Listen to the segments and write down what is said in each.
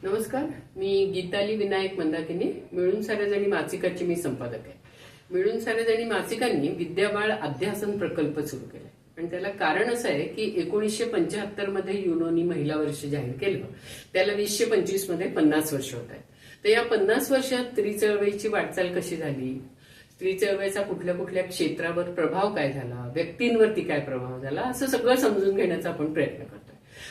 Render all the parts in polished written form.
नमस्कार, मी गीताली विनायक मंदाकिनी. मिळून साऱ्याजणी मासिकाची मी संपादक आहे. मिळून साऱ्याजणी मासिकांनी विद्याबाळ अध्यासन प्रकल्प सुरू केलाय आणि त्याला कारण असं आहे की 1975 मध्ये युनोनी महिला वर्ष जाहीर केलं. त्याला 2025 मध्ये 50 वर्ष होत आहेत. तर या 50 वर्षात स्त्री चळवळीची वाटचाल कशी झाली, स्त्री चळवळीचा कुठल्या कुठल्या क्षेत्रावर प्रभाव काय झाला, व्यक्तींवरती काय प्रभाव झाला, असं सगळं समजून घेण्याचा आपण प्रयत्न करतोय.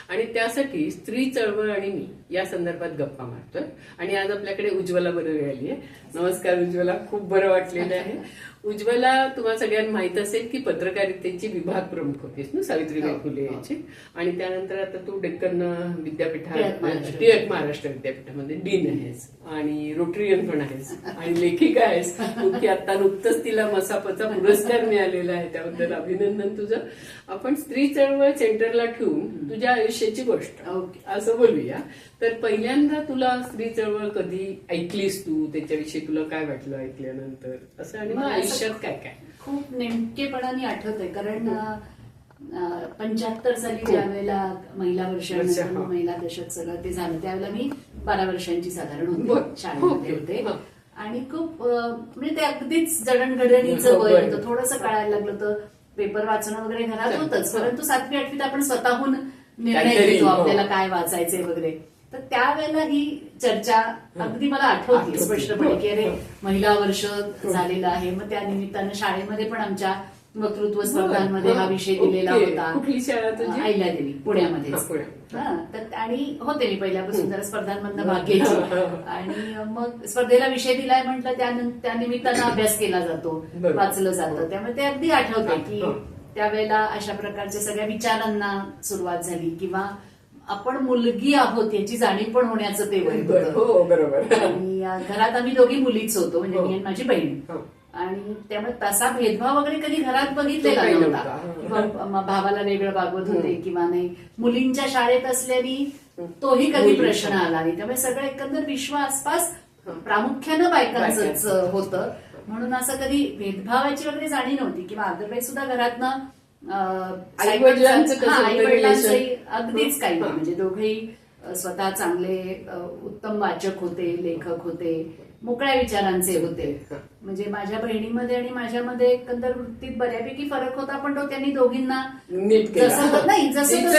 आणि त्यासाठी स्त्री चळवळ आणि मी या संदर्भात गप्पा मारतोय. आणि आज आपल्याकडे उज्ज्वला बरोबर आली आहे. नमस्कार उज्ज्वला, खूप बरं वाटलेलं आहे. उज्ज्वला, तुम्हाला सगळ्यांना माहित असेल की पत्रकारितेची विभाग प्रमुख होतीस ना सावित्रीबाई फुले यांची. आणि त्यानंतर आता तू डेक्कन विद्यापीठात टिळक महाराष्ट्र विद्यापीठामध्ये डीन आहेस आणि रोटरीयन पण आहेस आणि लेखिका आहेस. की आता नुकतंच तिला मसापचा पुरस्कार मिळालेला आहे, त्याबद्दल अभिनंदन तुझं. आपण स्त्री चळवळ सेंटरला ठेवून तुझ्या आयुष्याची गोष्ट असं बोलूया. तर पहिल्यांदा तुला स्त्री चळवळ कधी ऐकलीस तू, त्याच्याविषयी तुला काय वाटलं ऐकल्यानंतर असं, आणि मग आयुष्यात काय काय? खूप नेमकेपणाने आठवत आहे, कारण 75 साली ज्यावेळेला महिला वर्ष महिला दशक सगळं ते झालं, त्यावेळेला मी 12 वर्षांची साधारण होते, शाळेमध्ये होते. आणि खूप म्हणजे ते अगदीच जडणघडणीचं वय होतं. थोडंसं कळायला लागलं होतं, पेपर वाचणं वगैरे घरात होतच, परंतु 7वी 8वीत आपण स्वतःहून निर्णय घेतो आपल्याला काय वाचायचंय वगैरे. तर त्यावेळेला ही चर्चा अगदी मला आठवते स्पष्टपणे की अरे महिला वर्ष झालेलं आहे. मग त्या निमित्तानं शाळेमध्ये पण आमच्या वक्तृत्व स्पर्धांमध्ये हा विषय दिलेला होता. कुठली शाळा तुझी? अहिल्यादेवी, पुण्यामध्येच. आणि होते मी पहिल्यापासून जरा स्पर्धांमधनं भाग घ्यायची. आणि मग स्पर्धेला विषय दिलाय म्हटलं त्या निमित्तानं अभ्यास केला जातो, वाचलं जातं. त्यामुळे ते अगदी आठवते की त्यावेळेला अशा प्रकारच्या सगळ्या विचारांना सुरुवात झाली, किंवा आपण मुलगी आहोत याची जाणीव पण होण्याचं ते वय होतं. बरोबर. आणि घरात आम्ही दोघी मुलीच होतो, म्हणजे मी आणि माझी बहीण. आणि त्यामुळे तसा भेदभाव वगैरे कधी घरात बघितलेला नव्हता, किंवा भावाला वेगळं वागवत होते किंवा नाही. मुलींच्या शाळेत असल्याने तोही कधी प्रश्न आला नाही. त्यामुळे सगळं एकंदर विश्व आसपास प्रामुख्यानं बायकांचंच होतं. म्हणून असं कधी भेदभावाची वगैरे जाणीव नव्हती. किंवा अदरवाईज सुद्धा घरातनं आई वडिलांचंही अगदीच काही नाही. म्हणजे दोघेही स्वतः चांगले उत्तम वाचक होते, लेखक होते, मोकळ्या विचारांचे होते. म्हणजे माझ्या बहिणीमध्ये आणि माझ्यामध्ये एकंदर वृत्तीत बऱ्यापैकी फरक होता, पण तो त्यांनी दोघींना जसं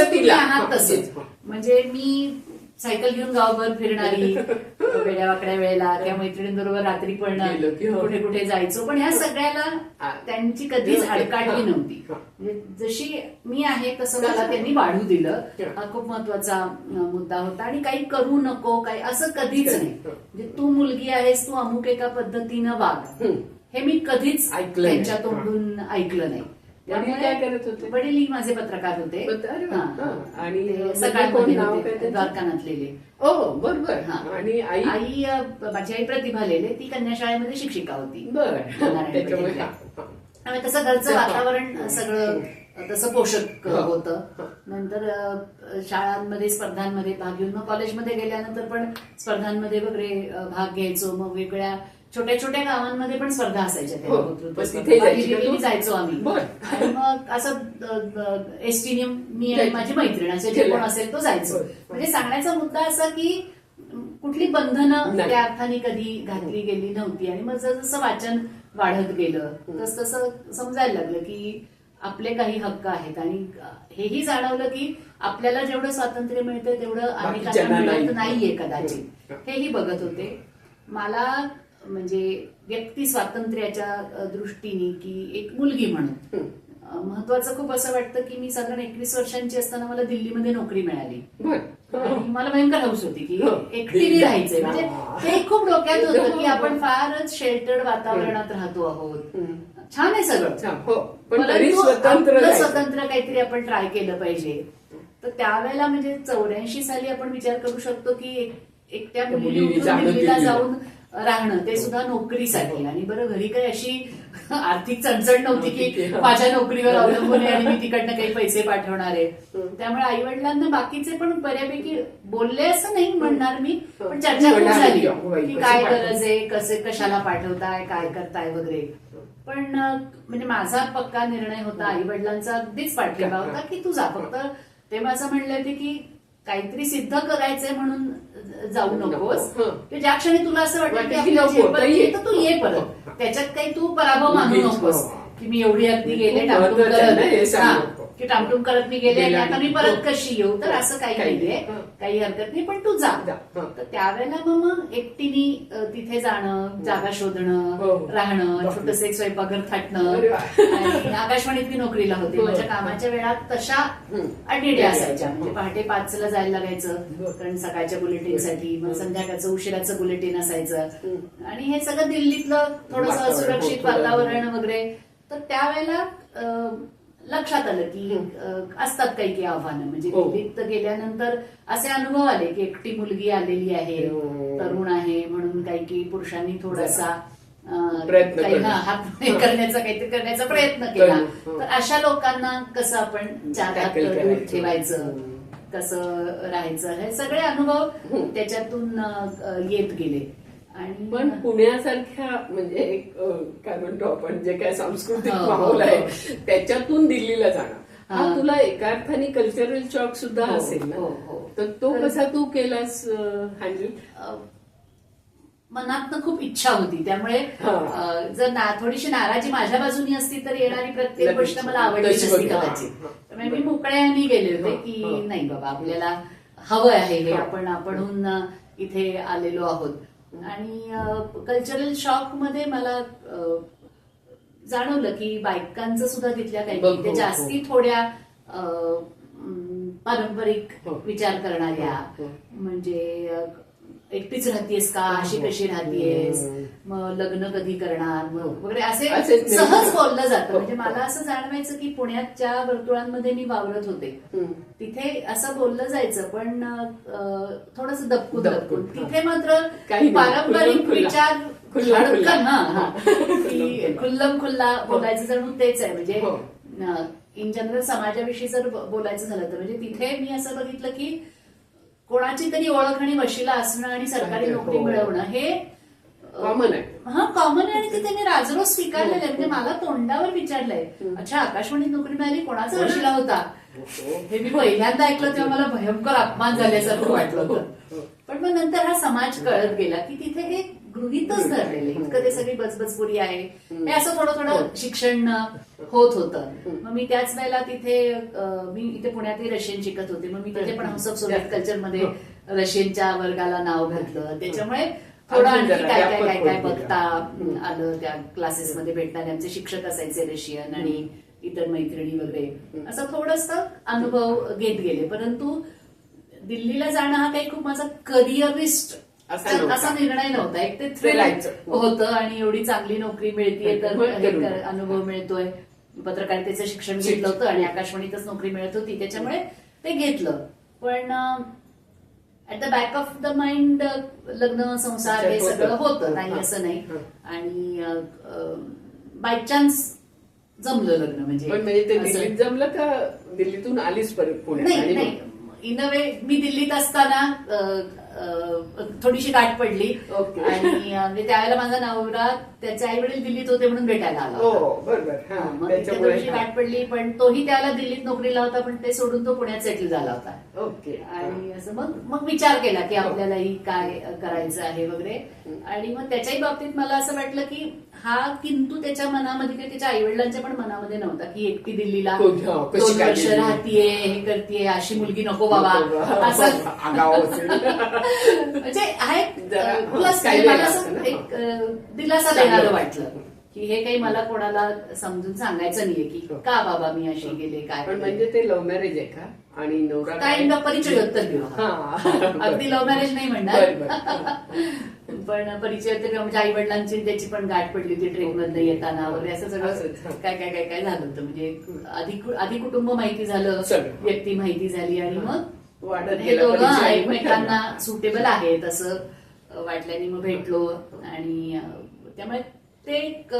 तुम्ही आहात तसेच. म्हणजे मी सायकल घेऊन गावभर फिरणारी, वेड्या वाकड्या वेळेला त्या मैत्रिणींबरोबर रात्री पण कुठे कुठे जायचो, पण ह्या सगळ्याला त्यांची कधीच आडकाठी नव्हती. म्हणजे जशी मी आहे तसं मला त्यांनी वाढू दिलं. हा खूप महत्वाचा मुद्दा होता. आणि काही करू नको काय असं कधीच नाही. म्हणजे तू मुलगी आहेस, तू अमुक एका पद्धतीनं वाग, हे मी कधीच त्यांच्या तोंडून ऐकलं नाही. काय करत होते? वडील माझे पत्रकार होते आणि सकाळमध्ये होते, द्वारकानाथलेले. बरोबर. आणि आई माझी आई प्रतिभा लेले, ती कन्याशाळेमध्ये शिक्षिका होती. त्यामुळे तसं घरचं वातावरण सगळं तसं पोषक होतं. नंतर शाळांमध्ये स्पर्धांमध्ये भाग घेऊन, मग कॉलेजमध्ये गेल्यानंतर पण स्पर्धांमध्ये वगैरे भाग घ्यायचो. मग वेगवेगळ्या छोट्या छोट्या गावांमध्ये पण स्पर्धा असायच्या, तिथे जायचो आम्ही. आणि मग असं एसटीने मी आणि माझी मैत्रीण असे जे कोण असेल तो जायचो. म्हणजे सांगण्याचा मुद्दा असा की कुठली बंधनं त्या अर्थाने कधी घातली गेली नव्हती. आणि मग जसं वाचन वाढत गेलं तस तसं समजायला लागलं की आपले काही हक्क आहेत. आणि हेही जाणवलं की आपल्याला जेवढं स्वातंत्र्य मिळतं तेवढं अनेकांना मिळत नाहीये कदाचित, हेही बघत होते. मला म्हणजे व्यक्ती स्वातंत्र्याच्या दृष्टीने की एक मुलगी म्हणून महत्वाचं खूप असं वाटतं की मी साधारण 21 वर्षांची असताना मला दिल्लीमध्ये नोकरी मिळाली. आणि मला भयंकर हौस होती की एकटीने राहायचंय. म्हणजे ते खूप डोक्यात होतं की आपण फारच शेल्टर्ड वातावरणात राहतो आहोत, छान आहे सगळं, स्वतंत्र काहीतरी आपण ट्राय केलं पाहिजे. तर त्यावेळेला म्हणजे 84 साली आपण विचार करू शकतो की एकट्या मुलीला जाऊन राहणं, ते सुद्धा नोकरीसाठी. आणि बरं, घरी काही अशी आर्थिक चणचण नव्हती की माझ्या नोकरीवर अवलंबून आहे आणि मी तिकडनं काही पैसे पाठवणार आहे. त्यामुळे आई वडिलांना बाकीचे पण बऱ्यापैकी बोलले असं नाही म्हणणार मी, पण चर्चा खूप झाली की काय गरज आहे, कशाला पाठवताय, काय करताय वगैरे. पण म्हणजे माझा पक्का निर्णय होता, आई वडिलांचा अगदीच पाठिंबा होता की तू जा. फक्त ते माझं म्हणलं होते की काहीतरी सिद्ध करायचंय म्हणून जाऊ नकोस, नको. की ज्या क्षणी तुला असं वाटतं की वाटेल की आपल्याला नको, झेपत तर नाही, ये. तर तू ये परत. त्याच्यात काही तू पराभव मानू उगीच, नकोस हो. की मी एवढी अगदी गेले खूप टामटूम महत्वाचं आहे ना, हे करत, सांगू हा, नको. की टामटूम करत मी गेले आणि गेला आता मी आणि- परत हो. कशी येऊ, तर असं काही काही नाहीये, नाही. काही हरकत नाही, पण तू जा. जा. हा. तर त्यावेळेला मग एकटीने तिथे जाणं, जागा शोधणं, हो. राहणं, बापरे. छोटस एक स्वयंपाकघर थाटणं, अरे वा. आणि आकाशवाणीत मी नोकरीला होते. हो. माझ्या कामाच्या वेळात तशा हम्म. अडीड्या असायच्या. म्हणजे पहाटे 5ला जायला लागायचं, हो. कारण सकाळच्या बुलेटिनसाठी, मग संध्याकाळचं उशिराचं बुलेटिन असायचं, हम्म. आणि हे सगळं दिल्लीतलं थोडंसं वातावरण, असुरक्षित हो, थोडं. वातावरण वगैरे. तर त्यावेळेला लक्षात आलं की असतात काही आव्हानं. म्हणजे हो. दिल्लीत गेल्यानंतर असे अनुभव आले की एकटी मुलगी आलेली आहे, हो. तरुण आहे, म्हणून काही पुरुषांनी थोडासा प्रयत्न काही करणं. हात करण्याचा, काहीतरी करण्याचा प्रयत्न केला. हो. तर अशा लोकांना कसं आपण चार हात Tackle दूर करायचं. ठेवायचं, कसं राहायचं, हे सगळे अनुभव त्याच्यातून येत गेले. आणि पण पुण्यासारख्या म्हणजे एक काय म्हणतो आपण, जे काय सांस्कृतिक हो, हो, माहोल हो. आहे त्याच्यातून दिल्लीला जाणं हा हा. तुला एका अर्थाने कल्चरल शॉक सुद्धा हो, असेल ना. हो, हो. तर तो तर- कसा तू केलास हँडल? मनातनं खूप इच्छा होती, त्यामुळे हा. जर थोडीशी नाराजी माझ्या बाजूनी असती तर येणारी प्रत्येक लगेच. गोष्ट मला आवडली तशी नसती बघा. कदाचित. हा. त्यामुळे मी मोकळ्याने गेले होते हा, की हा. नाही बाबा, आपल्याला हवं आहे हे, हा. आपणहून इथे आलेलो आहोत. आणि कल्चरल शॉक मध्ये मला जाणवलं की बायकांचं सुद्धा तिथल्या काही बघ, ते हो, जास्ती थोड्या पारंपरिक हो. विचार करणाऱ्या, हो. म्हणजे एकटीच राहतेस का, अशी कशी राहतेस, मग लग्न कधी करणार, मग वगैरे असे असेच सहज नेहमी. बोललं जातं. हो. म्हणजे मला असं जाणवायचं की पुण्यात ज्या वर्तुळांमध्ये मी वावरत होते तिथे असं बोललं जायचं, पण थोडंसं दबकून दबकून, दबकून. हा. तिथे मात्र काही नाही, पारंपरिक खुल्लम खुल्ला. विचार खुल्लम खुल्ला. धडकन, हा, की खुल्लम खुल्ला बोलायचं जणू तेच आहे. म्हणजे हो. इन जनरल समाजाविषयी जर बोलायचं झालं तर म्हणजे तिथे मी असं बघितलं की कोणाची तरी ओळख आणि वशिला असणं आणि सरकारी नोकरी हो. मिळवणं हे कॉमन आहे. हा कॉमन आहे. आणि तिथे मी राजरोज स्वीकारलेलं आहे. म्हणजे मला तोंडावर विचारलंय, अच्छा आकाशवाणीत नोकरी मिळाली, कोणाचा वशिला होता? हे मी पहिल्यांदा ऐकलं तेव्हा मला भयंकर अपमान झाल्यासारखं वाटलं होतं. पण मग नंतर हा समाज कळत गेला की तिथे हे गृहीतच धरलेलं आहे. इतकं ते सगळी बचबचपुरी आहे, हे असं थोडं थोडं शिक्षण होत होतं. मग मी त्याच वेळेला तिथे मी इथे पुण्यातही रशियन शिकत होते. मग मी तिथे पण हाऊस ऑफ सोव्हिएट कल्चरमध्ये रशियनच्या वर्गाला नाव घातलं. त्याच्यामुळे थोडं अजून आणखी जरा काय काय व्यापक काय काय होत बघता आलं. त्या क्लासेसमध्ये भेटणारे आमचे शिक्षक असायचे रशियन आणि इतर मैत्रिणी वगैरे, असं थोडंसं अनुभव घेत गेले. परंतु दिल्लीला जाणं हा काही खूप माझा करिअरिस्ट असा निर्णय नव्हता. एक ते थ्रिल होतं आणि एवढी चांगली नोकरी मिळतीये तर हे अनुभव मिळतोय. पत्रकारितेचं शिक्षण घेतलं होतं आणि आकाशवाणीतच नोकरी मिळत होती, त्याच्यामुळे ते घेतलं. पण at the back of the mind लग्न संसार हे सगळं होतं, नाही असं नाही. आणि बाय चान्स जमलं लग्न. म्हणजे ते दिल्लीत जमलं का दिल्लीतून आलीस परत पुण्यात? नाही नाही, इन अ वे मी दिल्लीत असताना थोडीशी गाठ पडली. आणि त्यावेळेला माझा नवरा त्याचे आई वडील दिल्लीत होते म्हणून भेटायला आला होता. बरोबर. मग तिथे थोडीशी गाठ पडली. पण तोही त्याला दिल्लीत नोकरीला होता, पण ते सोडून तो पुण्यात सेटल झाला होता. ओके. आणि असं मग विचार केला की आपल्यालाही काय करायचं आहे वगैरे. आणि मग त्याच्याही बाबतीत मला असं वाटलं की हा किंतु त्याच्या मनामध्ये किंवा त्याच्या आईवडिलांच्या पण मनामध्ये नव्हता की एकटी दिल्लीला 2 वर्ष राहतीये, हे करतीये, अशी मुलगी नको बाबा, असं म्हणजे हा एक प्लस मला असं एक दिलासा देणारं वाटलं की हे काही मला कोणाला समजून सांगायचं नाहीये की का बाबा मी अशी गेले काय. पण म्हणजे ते लव्ह मॅरेज आहे का? आणि नवरा काइंड ऑफ परिचयोत्तर घेऊ. अगदी लव्ह मॅरेज नाही म्हणणार, पण परिचयोत्तर म्हणजे आई वडिलांची त्याची पण गाठ पडली होती ट्रेन मधनं येताना वगैरे. असं सगळं काय काय काय काय झालं होतं. म्हणजे आधी कुटुंब माहिती झालं, व्यक्ती माहिती झाली, आणि मग हे दोघं एकमेकांना सुटेबल आहेत असं वाटल्याने मग भेटलो. आणि त्यामुळे ते एक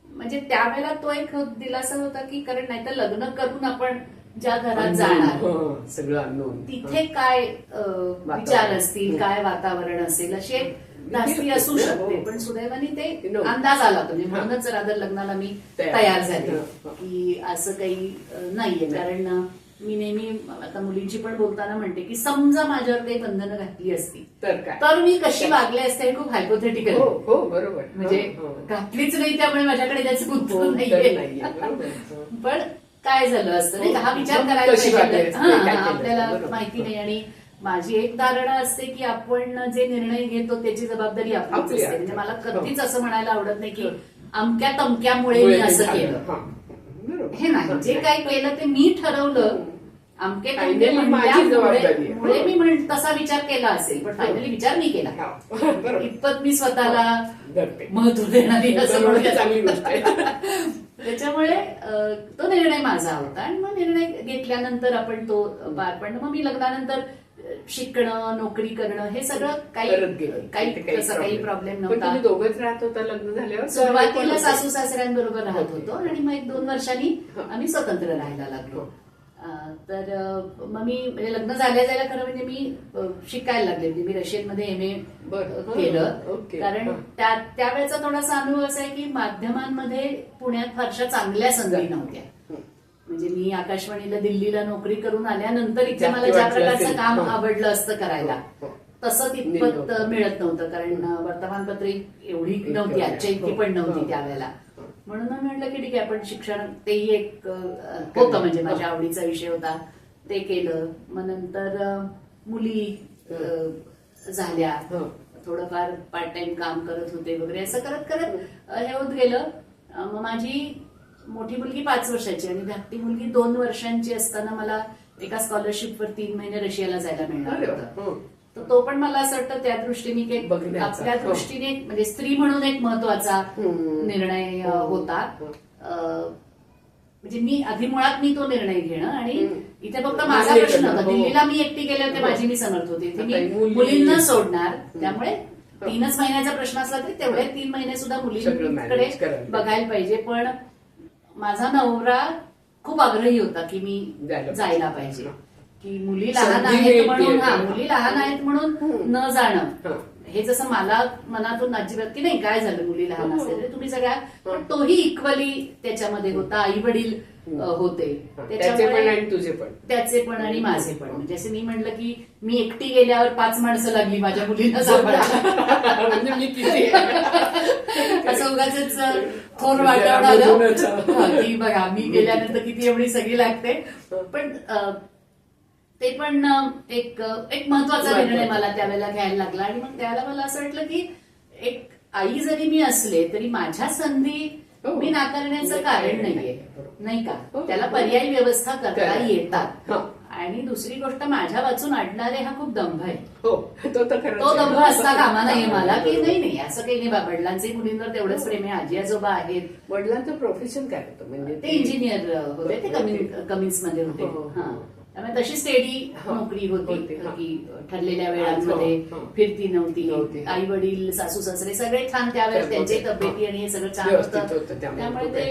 म्हणजे त्यावेळेला तो एक दिलासा होता की कारण नाहीतर लग्न करून आपण ज्या घरात जाणार सगळं अननोन, तिथे काय विचार असतील, काय वातावरण असेल, अशी एक धास्ती असू शकते. पण सुदैवाने ते अंदाज आला होता. म्हणूनच रादर लग्नाला मी तयार झाले की असं काही नाहीये. कारण मी नेहमी आता मुलींची पण बोलताना म्हणते की समजा माझ्यावर काही बंधनं घातली असती तर काय, तर मी कशी वागले असते हे खूप हायपोथेटिकल हो हो बरोबर, म्हणजे हो, हो. घातलीच नाही त्यामुळे माझ्याकडे त्याचं उत्तर तर नाहीये. नाहीये, बरोबर, हो. पण काय झालं असतं नाही का, हा विचार मग करायला कशी वागली पाहिजे. असती, काय हा, केलं आपल्याला असतं, बरोबर. माहिती नाही. आणि माझी एक धारणा असते की आपण जे निर्णय घेतो त्याची जबाबदारी आपलीच आपली असते. म्हणजे आहे. मला हो. कधीच असं म्हणायला आवडत नाही की अमक्या तमक्यामुळे मी मुळे असं झालं. केलं. हा, बरोबर. हे नाही, जे काही केलं ते मी ठरवलं. अमके Finally माझी जबाबदारी आहे. मुळे मी तसा विचार केला असेल, पण फायनली विचार मी केला. हा, बरोबर. इतपत मी स्वतःला धरते. महत्व देणारी असं बरोबर, म्हणूया. चांगली गोष्ट आहे. त्याच्यामुळे तो निर्णय माझा होता आणि मग निर्णय घेतल्यानंतर आपण तो पार पडणं. मग मी लग्नानंतर शिकणं, नोकरी करणं हे सगळं करत गेलं. काही तिथे तसा काही प्रॉब्लेम पण नव्हता. तुम्ही दोघंच राहत होता लग्न झाल्यावर? सुरुवातीला सासू सासऱ्यांबरोबर राहत होते. होतो आणि मग 1-2 वर्षांनी आम्ही स्वतंत्र राहायला लागलो. तर मग मी म्हणजे लग्न झाल्या खरं म्हणजे मी शिकायला लागले. म्हणजे मी रशियनमध्ये MA बरं. केलं. ओके. कारण त्यावेळेचा थोडासा अनुभव असा आहे की माध्यमांमध्ये पुण्यात फारशा चांगल्या संधी नव्हत्या. म्हणजे मी आकाशवाणीला दिल्लीला नोकरी करून आल्यानंतर इथे मला ज्या प्रकारचं काम आवडलं असतं करायला तसं तितपत मिळत नव्हतं. कारण वर्तमानपत्रे एवढी नव्हती, आजच्या इतकी पण नव्हती त्यावेळेला. म्हणून मी म्हटलं की ठीक आहे, आपण शिक्षण तेही एक होतं, म्हणजे माझ्या आवडीचा विषय होता, ते केलं. मग नंतर मुली झाल्या, थोडंफार पार्ट टाइम काम करत होते वगैरे. असं करत करत हे होत गेलं. मग माझी मोठी मुलगी 5 वर्षाची आणि धाकटी मुलगी 2 वर्षांची असताना मला एका स्कॉलरशिपवर 3 महिने रशियाला जायला मिळणार होतं. तर तो पण मला असं वाटतं त्या दृष्टीने की आपल्या दृष्टीने म्हणजे स्त्री म्हणून एक महत्वाचा निर्णय होता. म्हणजे मी आधी मुळात मी तो निर्णय घेणं आणि इथे फक्त माझा प्रश्न होता. दिल्लीला मी एकटी गेले होते, माझी मी समर्थ होते. इथे मी मुलींना सोडणार, त्यामुळे 3च महिन्याचा प्रश्न असला तरी तेवढे 3 महिने सुद्धा मुलींकडे बघायला पाहिजे. पण माझा नवरा खूप आग्रही होता की मी जायला पाहिजे, की मुली लहान आहेत म्हणून मुली लहान आहेत म्हणून न जाणं हे जसं मला मनातून अजिबात की नाही काय झालं मुली लहान असेल तुम्ही सगळ्या, पण तोही इक्वली त्याच्यामध्ये होता. आई वडील होते त्याच्यामुळे त्याचे पण आणि माझे पण. म्हणजे असं मी म्हटलं की मी एकटी गेल्यावर 5 माणसं लागली माझ्या मुलींना सांभाळायला. म्हणजे मी किती असं उगाच थोर वाटावं आलं की बघा मी गेल्यानंतर किती एवढी सगळी लागते. पण ते पण एक महत्वाचा निर्णय मला त्यावेळेला घ्यायला लागला. आणि मग त्यावेळेला मला असं वाटलं की एक आई जरी मी असले तरी माझ्या संधी मी नाकारण्याचं कारण नाहीये, नाही का. त्याला पर्यायी व्यवस्था करता येतात. आणि दुसरी गोष्ट, माझ्या वाचून अडणारे हा खूप दंभ आहे. तो दंभ असता कामा नाहीये मला की नाही असं काही नाही. वडिलांचे मुलींवर तेवढंच प्रेम आहे. आजी आजोबा आहेत. वडिलांचं प्रोफेशन काय होतं? म्हणजे ते इंजिनियर होते, ते कमिन्स मध्ये होते. त्यामुळे तशी स्टेडी नोकरी होती की ठरलेल्या वेळांमध्ये फिरती नव्हती. आई वडील सासू सासरे सगळे छान त्यावेळेस, त्यांची तब्येती आणि हे सगळं छान होतं. त्यामुळे ते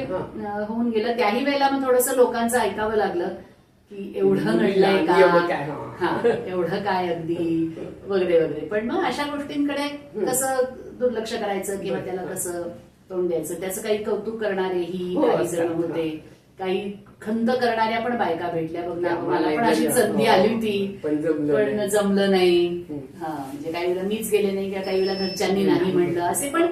होऊन गेलं. त्याही वेळेला मग थोडंसं लोकांचं ऐकावं लागलं की एवढं घडलंय का, एवढं काय अगदी वगैरे वगैरे. पण मग अशा गोष्टींकडे कसं दुर्लक्ष करायचं किंवा त्याला कसं तोंड द्यायचं, त्याचं काही कौतुक करणारेही काही जण होते, काही खंत करणाऱ्या पण बायका भेटल्या. बघ ना, मला पण अशी संधी आली होती पण जमलं नाही. म्हणजे काही वेळेला मीच गेले नाही किंवा काही वेळेला घरच्यांनी नाही म्हणलं. असे पण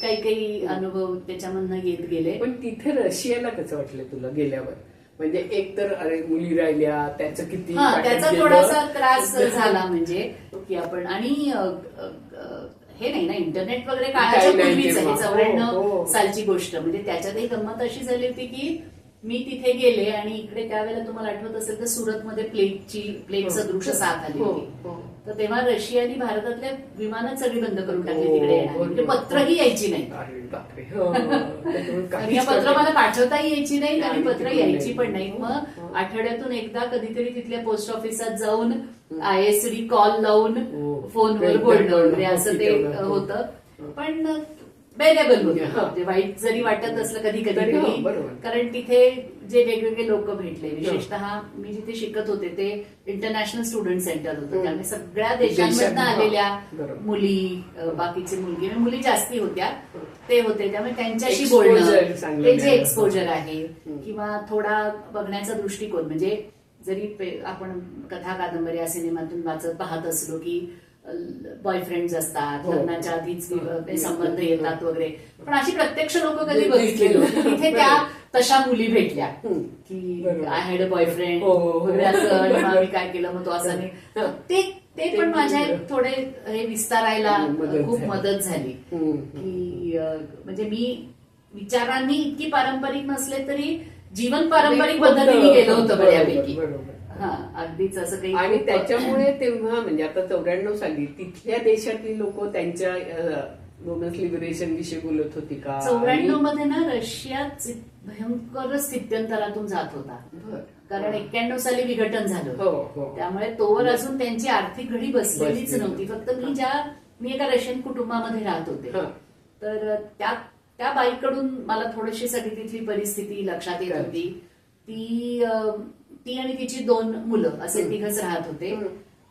काही अनुभव त्याच्यामधनं येत गेले. पण तिथे रशियाला कसं वाटलं तुला गेल्यावर? म्हणजे एक तर अरे मुली राहिल्या, त्याचं किती त्याचा थोडासा त्रास झाला. म्हणजे की आपण आणि हे नाही ना, इंटरनेट वगैरे काळाच्या पूर्वीच आहे, 94 सालची गोष्ट. म्हणजे त्याच्यातही गंमत अशी झाली होती की मी तिथे गेले आणि इकडे त्यावेळेला तुम्हाला आठवत असेल तर सुरतमध्ये प्लेगचं दृश्य साथ आली होती. तर तेव्हा रशियाने भारतातल्या विमानं सगळी बंद करून टाकली तिकडे येणार. म्हणजे पत्रही यायची नाही. आणि पत्र मला पाठवताही यायची नाही आणि पत्र यायची पण नाही. मग आठवड्यातून एकदा कधीतरी तिथल्या पोस्ट ऑफिसात जाऊन ISD कॉल लावून फोनवर बोलणं वगैरे असं ते होतं. पण बेरेबल होतं. वाईट जरी वाटत असलं कधी कधी, कारण तिथे जे वेगवेगळे लोक भेटले, विशेषतः मी जिथे शिकत होते ते इंटरनॅशनल स्टुडंट सेंटर होतं. त्यामुळे सगळ्या देशांमधनं आलेल्या मुली, बाकीचे मुली जास्ती होत्या, ते होते. त्यामुळे त्यांच्याशी बोलणं, ते जे एक्सपोजर आहे किंवा थोडा बघण्याचा दृष्टिकोन, म्हणजे जरी आपण कथा कादंबऱ्या सिनेमातून पाहत असलो की बॉयफ्रेंड्स असतात, लग्नाच्या आधीच संबंध येतात वगैरे, पण अशी प्रत्यक्ष लोक कधी बघितली नव्हती. तिथे त्या तशा मुली भेटल्या की आय हॅड अ बॉयफ्रेंड वगैरे असं, आणि मग मी काय केलं, मग तो असा नाही. ते पण माझ्या थोडे हे विस्तारायला खूप मदत झाली की म्हणजे मी विचारांनी इतकी पारंपरिक नसले तरी जीवन पारंपरिक पद्धतीने गेलं होतं बऱ्यापैकी. हा, अगदीच असं काही. आणि त्याच्यामुळे तेव्हा म्हणजे आता 94 साली तिथल्या देशातली लोक त्यांच्या वुमन्स लिबरेशन विषयी बोलत होती का? 94 मध्ये ना रशिया भयंकर स्थित्यंतरातून जात होता, कारण 91 साली विघटन झालं. त्यामुळे तोवर अजून त्यांची आर्थिक घडी बसलेलीच नव्हती. फक्त मी एका रशियन कुटुंबामध्ये राहत होते, तर त्या बाईकडून मला थोडीशी सगळी तिथली परिस्थिती लक्षात येत होती. ती आणि तिची 2 मुलं असे तिघच राहत होते.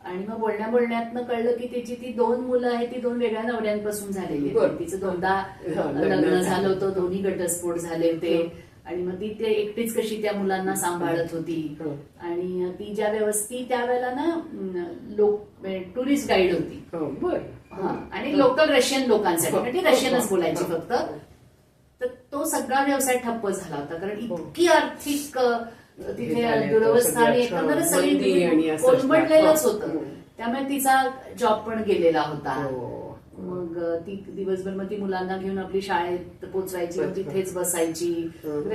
आणि मग बोलण्यातनं कळलं की तिची ती 2 मुलं आहेत, ती 2 वेगळ्या नवऱ्यांपासून झालेली. तिचं 2दा लग्न झालं होतं, दोन्ही घटस्फोट झाले होते. आणि मग ती ते एकटीच कशी त्या मुलांना सांभाळत होती. आणि ती त्यावेळेला ना टुरिस्ट गाईड होती. आणि लोकल रशियन लोकांसाठी, ती रशियनच बोलायची फक्त. तर तो सगळा व्यवसाय ठप्प झाला होता, कारण इतकी आर्थिक तिथे दुरवस्था आणि एकंदरच सगळी कोलमडलेलंच होतं. त्यामुळे तिचा जॉब पण गेलेला होता. मग ती दिवसभर मग ती मुलांना घेऊन आपली शाळेत पोचवायची, तिथेच बसायची,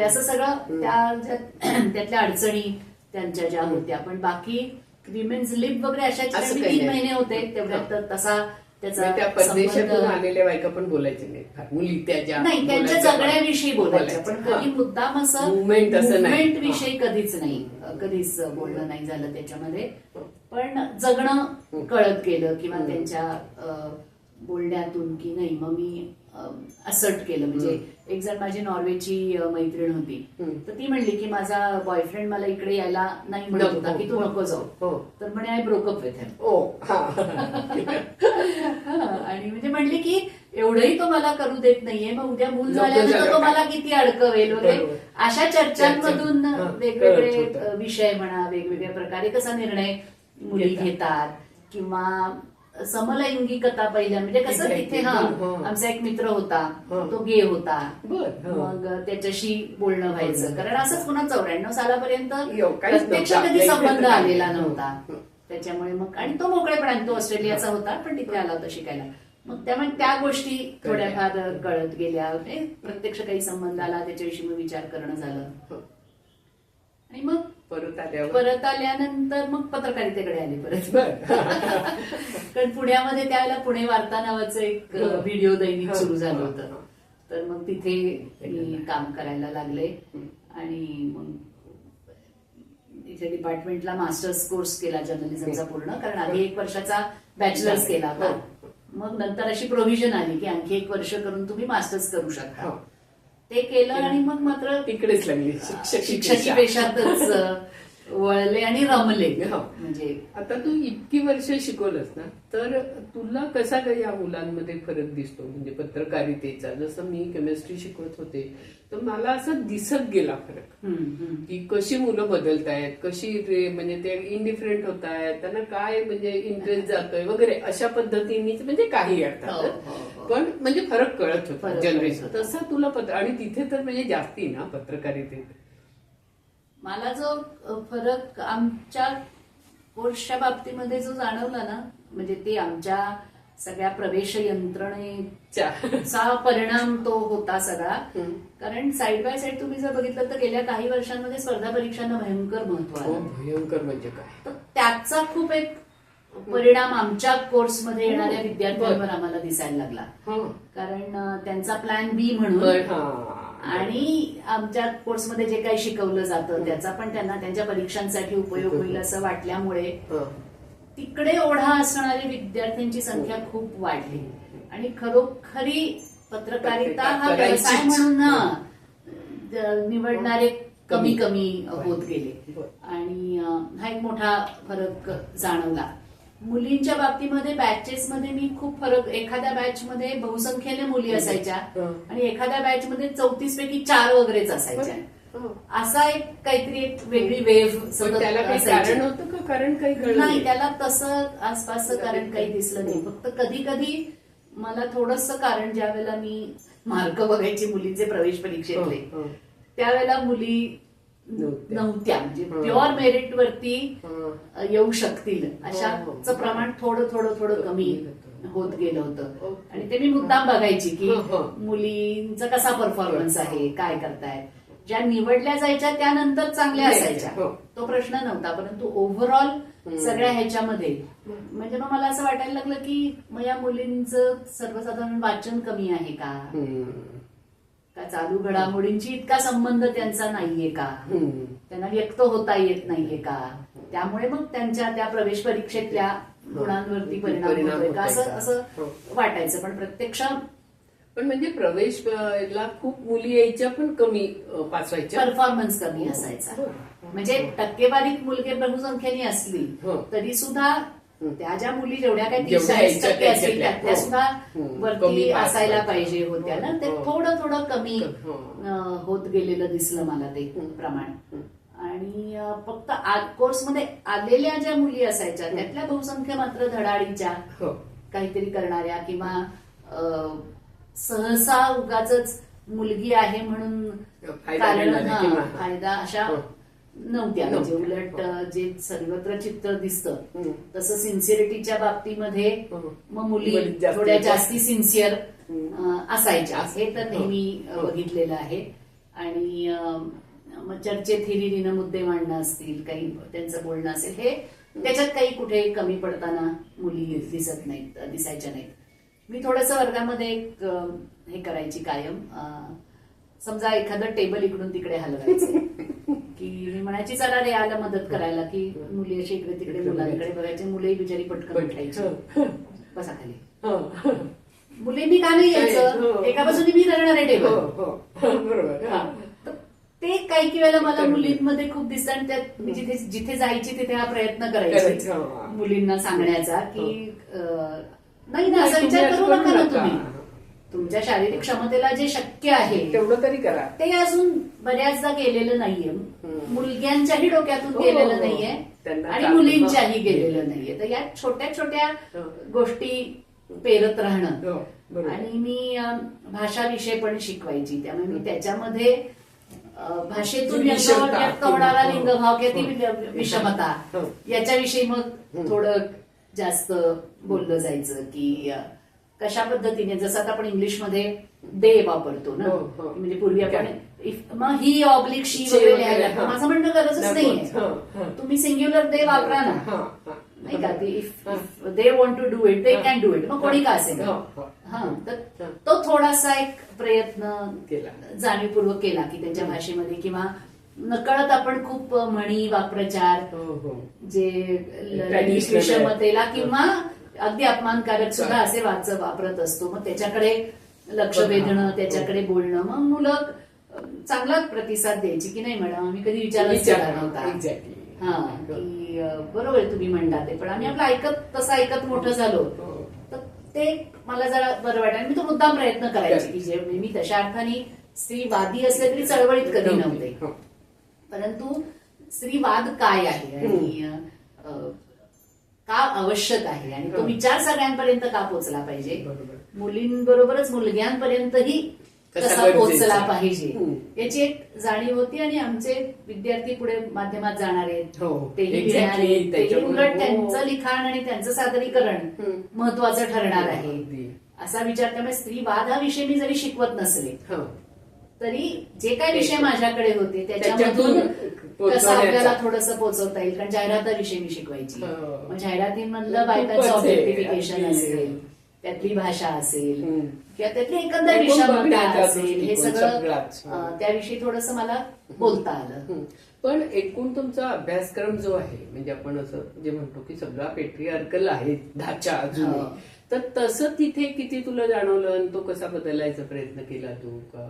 असं सगळं त्यातल्या अडचणी त्यांच्या ज्या होत्या. पण बाकी विमेन्स लिप वगैरे अशा 3 महिने होते तेवढ्यात. तसा त्या परदेशातून आलेल्या बायका पण बोलायच्या नाही, मुली त्याच्या नाही, त्यांच्या जगण्याविषयी बोलायच्या, पण कधी मुद्दाम असं मुवमेंट विषयी कधीच नाही, कधीच बोलणं नाही झालं त्याच्यामध्ये. पण जगणं कळत गेलं किंवा त्यांच्या बोलण्यातून की नाही. मग मी असर्ट केलं. म्हणजे एक जण माझी नॉर्वेची मैत्रीण होती, तर ती म्हणली की माझा बॉयफ्रेंड मला इकडे यायला नाही म्हणत होता की तू नको जाऊ, तर म्हणे आय ब्रोकअप विथ हिम. आणि म्हणजे म्हणली की एवढंही तो मला करू देत नाहीये, मग उद्या मूल झाल्यानंतर तो मला किती अडकवेल वगैरे. अशा चर्चांमधून वेगवेगळे विषय म्हणा, वेगवेगळ्या प्रकारे कसा निर्णय मुली घेतात किंवा समलैंगिकता पहिल्या म्हणजे कसं तिथे आमचा एक मित्र होता, तो गे होता, मग त्याच्याशी बोलणं व्हायचं, कारण असंच पुन्हा 94 सालापर्यंत प्रत्यक्ष कधी संबंध आलेला नव्हता. त्याच्यामुळे मग आणि तो मोकळेपणा, तो ऑस्ट्रेलियाचा होता पण तिथे आला होता शिकायला. मग त्यामुळे त्या गोष्टी थोड्याफार कळत गेल्या. प्रत्यक्ष काही संबंध आला त्याच्याविषयी मग विचार करणं झालं. आणि मग परत आल्यानंतर मग पत्रकारितेकडे आली परत. कारण पुण्यामध्ये त्यावेळेला पुणे वार्ता नावाचं एक व्हिडिओ दैनिक सुरू झालं होतं, तर मग तिथे मी काम करायला लागले. आणि मग इथे डिपार्टमेंटला मास्टर्स कोर्स केला जर्नलिझमचा पूर्ण, कारण आधी 1 वर्षाचा बॅचलर्स केला होता. मग नंतर अशी प्रोव्हिजन आली की आणखी 1 वर्ष करून तुम्ही मास्टर्स करू शकता. ते केलं आणि मग मात्र तिकडेच लागली शिक्षकी पेशातच वळले आणि रमले. म्हणजे आता तू इतकी वर्ष शिकवलंस ना, तर तुला कसा काय या मुलांमध्ये फरक दिसतो? म्हणजे पत्रकारितेचा, जसं मी केमिस्ट्री शिकवत होते तर मला असं दिसत गेला फरक की कशी मुलं बदलतायत, कशी म्हणजे ते इंडिफरंट होत आहेत, त्यांना काय म्हणजे इंटरेस्ट जातोय वगैरे अशा पद्धतीने, म्हणजे काही अर्थात पण म्हणजे फरक कळत होता जनरेशन. तसा तुला आणि तिथे तर म्हणजे जास्ती ना पत्रकारितेत. मला जो फरक आमच्या कोर्सच्या बाबतीमध्ये जो जाणवला ना, म्हणजे ते आमच्या सगळ्या प्रवेश यंत्रणेचा परिणाम तो होता सगळा. कारण साईड बाय साईड तुम्ही जर बघितलं तर गेल्या काही वर्षांमध्ये स्पर्धा परीक्षांना भयंकर महत्व आलं. भयंकर म्हणजे काय, तर त्याचा खूप एक परिणाम आमच्या कोर्समध्ये येणाऱ्या विद्यार्थ्यांवर आम्हाला दिसायला लागला. कारण त्यांचा प्लॅन बी म्हणून आणि आमच्या कोर्समध्ये जे काही शिकवलं जातं त्याचा पण त्यांना त्यांच्या परीक्षांसाठी उपयोग होईल असं वाटल्यामुळे तिकडे ओढा असणाऱ्या विद्यार्थ्यांची संख्या खूप वाढली. आणि खरोखरी पत्रकारिता हा व्यवसाय म्हणून निवडणारे कमी होत गेले. आणि हा एक मोठा फरक जाणवला. मुलींच्या बाबतीमध्ये बॅचेसमध्ये मी खूप फरक, एखाद्या बॅचमध्ये बहुसंख्येने मुली असायच्या आणि एखाद्या बॅचमध्ये 34 पैकी 4 वगैरेच असायच्या. असा एक काहीतरी एक वेगळी वेव्ह पण त्याला काही कारण होतं का? कारण काही कळलं नाही, त्याला तसं आसपासचं कारण काही दिसलं नाही. फक्त कधी कधी मला थोडंसं कारण, ज्या वेळेला मी मार्क बघायची मुलींचे प्रवेश परीक्षेतले, त्यावेळेला मुली नव्हत्या, म्हणजे प्युअर मेरिट वरती येऊ शकतील अशाच प्रमाण थोडं थोडं थोडं कमी होत गेलं होतं. आणि ते मी मुद्दाम बघायची की मुलींचा कसा परफॉर्मन्स आहे, काय करतायत. ज्या निवडल्या जायच्या त्यानंतर चांगल्या असायच्या, तो प्रश्न नव्हता. परंतु ओव्हरऑल सगळ्या ह्याच्यामध्ये म्हणजे मग मला असं वाटायला लागलं की मग या मुलींचं सर्वसाधारण वाचन कमी आहे का चालू घडामोडींची इतका संबंध त्यांचा नाहीये का, त्यांना व्यक्त होता येत नाहीये का, त्यामुळे मग त्यांच्या त्या प्रवेश परीक्षेतल्या गुणांवरती परिणाम होतोय का, असं वाटायचं. पण प्रत्यक्ष पण म्हणजे प्रवेशला खूप मुली यायच्या पण कमी पास व्हायच्या, परफॉर्मन्स कमी असायचा. म्हणजे टक्केवारीत मुलगे बहुसंख्येने असली तरी सुद्धा त्या ज्या मुली जेवढ्या काही 30-40% असतील त्या सुद्धा वरती असायला पाहिजे होत्या ना. ते थोडं थोडं कमी होत गेलेलं दिसलं मला ते प्रमाण. आणि फक्त कोर्समध्ये आलेल्या ज्या मुली असायच्या त्यातल्या बहुसंख्य मात्र धडाडीच्या, काहीतरी करणाऱ्या, किंवा सहसा उगाच मुलगी आहे म्हणून कारण फायदा अशा नव्हत्या. म्हणजे उलट जे सर्वत्र चित्र दिसतं तसं सिन्सिअरिटीच्या बाबतीमध्ये मग मुली थोड्या जास्ती सिन्सिअर असायच्या, हे तर नेहमी बघितलेलं आहे. आणि मग चर्चेत हिरिरीनं मुद्दे मांडणं असतील, काही त्यांचं बोलणं असेल, हे त्याच्यात काही कुठे कमी पडताना मुली दिसायच्या नाहीत. मी थोडंसं वर्गामध्ये एक हे करायची कायम, समजा एखादं टेबल इकडून तिकडे हलवायचं की मी म्हणायची चला रे आला मदत करायला, की मुली अशी इकडे तिकडे मुलांकडे बघायचे, मुलंही बिचारी पटकन उठायची, बसा खाली. मुलींनी का नाही यायचं, एका बाजूने मी करणार आहे टेबल, बरोबर. ते काही वेळेला मला मुलींमध्ये खूप दिसतं. आणि त्यात मी जिथे जायची तिथे हा प्रयत्न करायचे मुलींना सांगण्याचा की नाही ना, असा विचार करू नका ना तुम्ही, तुमच्या शारीरिक क्षमतेला जे शक्य आहे तेवढं तरी करा. ते अजून बऱ्याचदा गेलेलं नाहीये, मुलग्यांच्याही डोक्यातून गेलेलं नाहीये आणि मुलींच्याही गेलेलं नाहीये. तर या छोट्या छोट्या गोष्टी पेरत राहणं. आणि मी भाषा विषय पण शिकवायची, त्यामुळे मी त्याच्यामध्ये भाषेतून व्यक्त होणारा लिंगभाव किंवा ती विषमता याच्याविषयी मग थोडं जास्त बोललं जायचं की कशा पद्धतीने, जसं आता आपण इंग्लिशमध्ये दे वापरतो ना, म्हणजे पूर्वी आपण मग ही ऑब्लिक शी वगैरे लिहायला लागतं. माझं म्हणणं गरजच नाहीये, तुम्ही सिंग्युलर दे वापरा ना, नाही का. If they want to do it they can do it, मग कोणी का असेल. तर तो थोडासा एक प्रयत्न जाणीवपूर्वक केला की त्यांच्या भाषेमध्ये, किंवा नकळत आपण खूप म्हणी वाक्प्रचार जे विषमतेला किंवा अगदी अपमानकारक सुद्धा असे वापरत असतो, मग त्याच्याकडे लक्ष वेधणं, त्याच्याकडे बोलणं. मग मुलं चांगला प्रतिसाद द्यायची की नाही मॅडम आम्ही कधी विचारच केला नव्हता, हा की बरोबर तुम्ही म्हणता ते, पण आम्ही आपलं तसं ऐकत मोठं झालो. तर ते मला जरा बरं वाटलं. आणि मी तो मुद्दाम प्रयत्न करायचे की जे मी तशा अर्थाने स्त्रीवादी असले तरी चळवळीत कधी नव्हते, परंतु स्त्रीवाद काय आहे आणि का आवश्यक आहे आणि तो विचार सगळ्यांपर्यंत का पोहोचला पाहिजे, मुलींबरोबरच मुलग्यांपर्यंतही कसा पोहोचला पाहिजे याची एक जाणीव होती. आणि आमचे विद्यार्थी पुढे माध्यमात जाणारे तेही उलट त्यांचं लिखाण आणि त्यांचं सादरीकरण महत्वाचं ठरणार आहे असा विचार. त्यामुळे स्त्रीवाद हा विषय मी जरी शिकवत नसले तरी जे काही विषय माझ्याकडे होते त्याच्यामधून कसं आपल्याला थोडंसं पोहोचवता येईल. कारण जाहिराताविषयी मी शिकवायची, मग जाहिरातीमधलं बायकांचं ऑब्जेक्टिफिकेशन असेल, त्यातली भाषा असेल किंवा त्यातली एकंदर विषमता असेल, हे सगळं त्याविषयी थोडंसं मला बोलता आलं. पण एकूण तुमचा अभ्यासक्रम जो आहे, म्हणजे आपण असं जे म्हणतो की सगळा पेट्रिआर्कल आहे ढाचा अजून, तर तसं तिथे किती तुला जाणवलं आणि तो कसा बदलायचा प्रयत्न केला तू का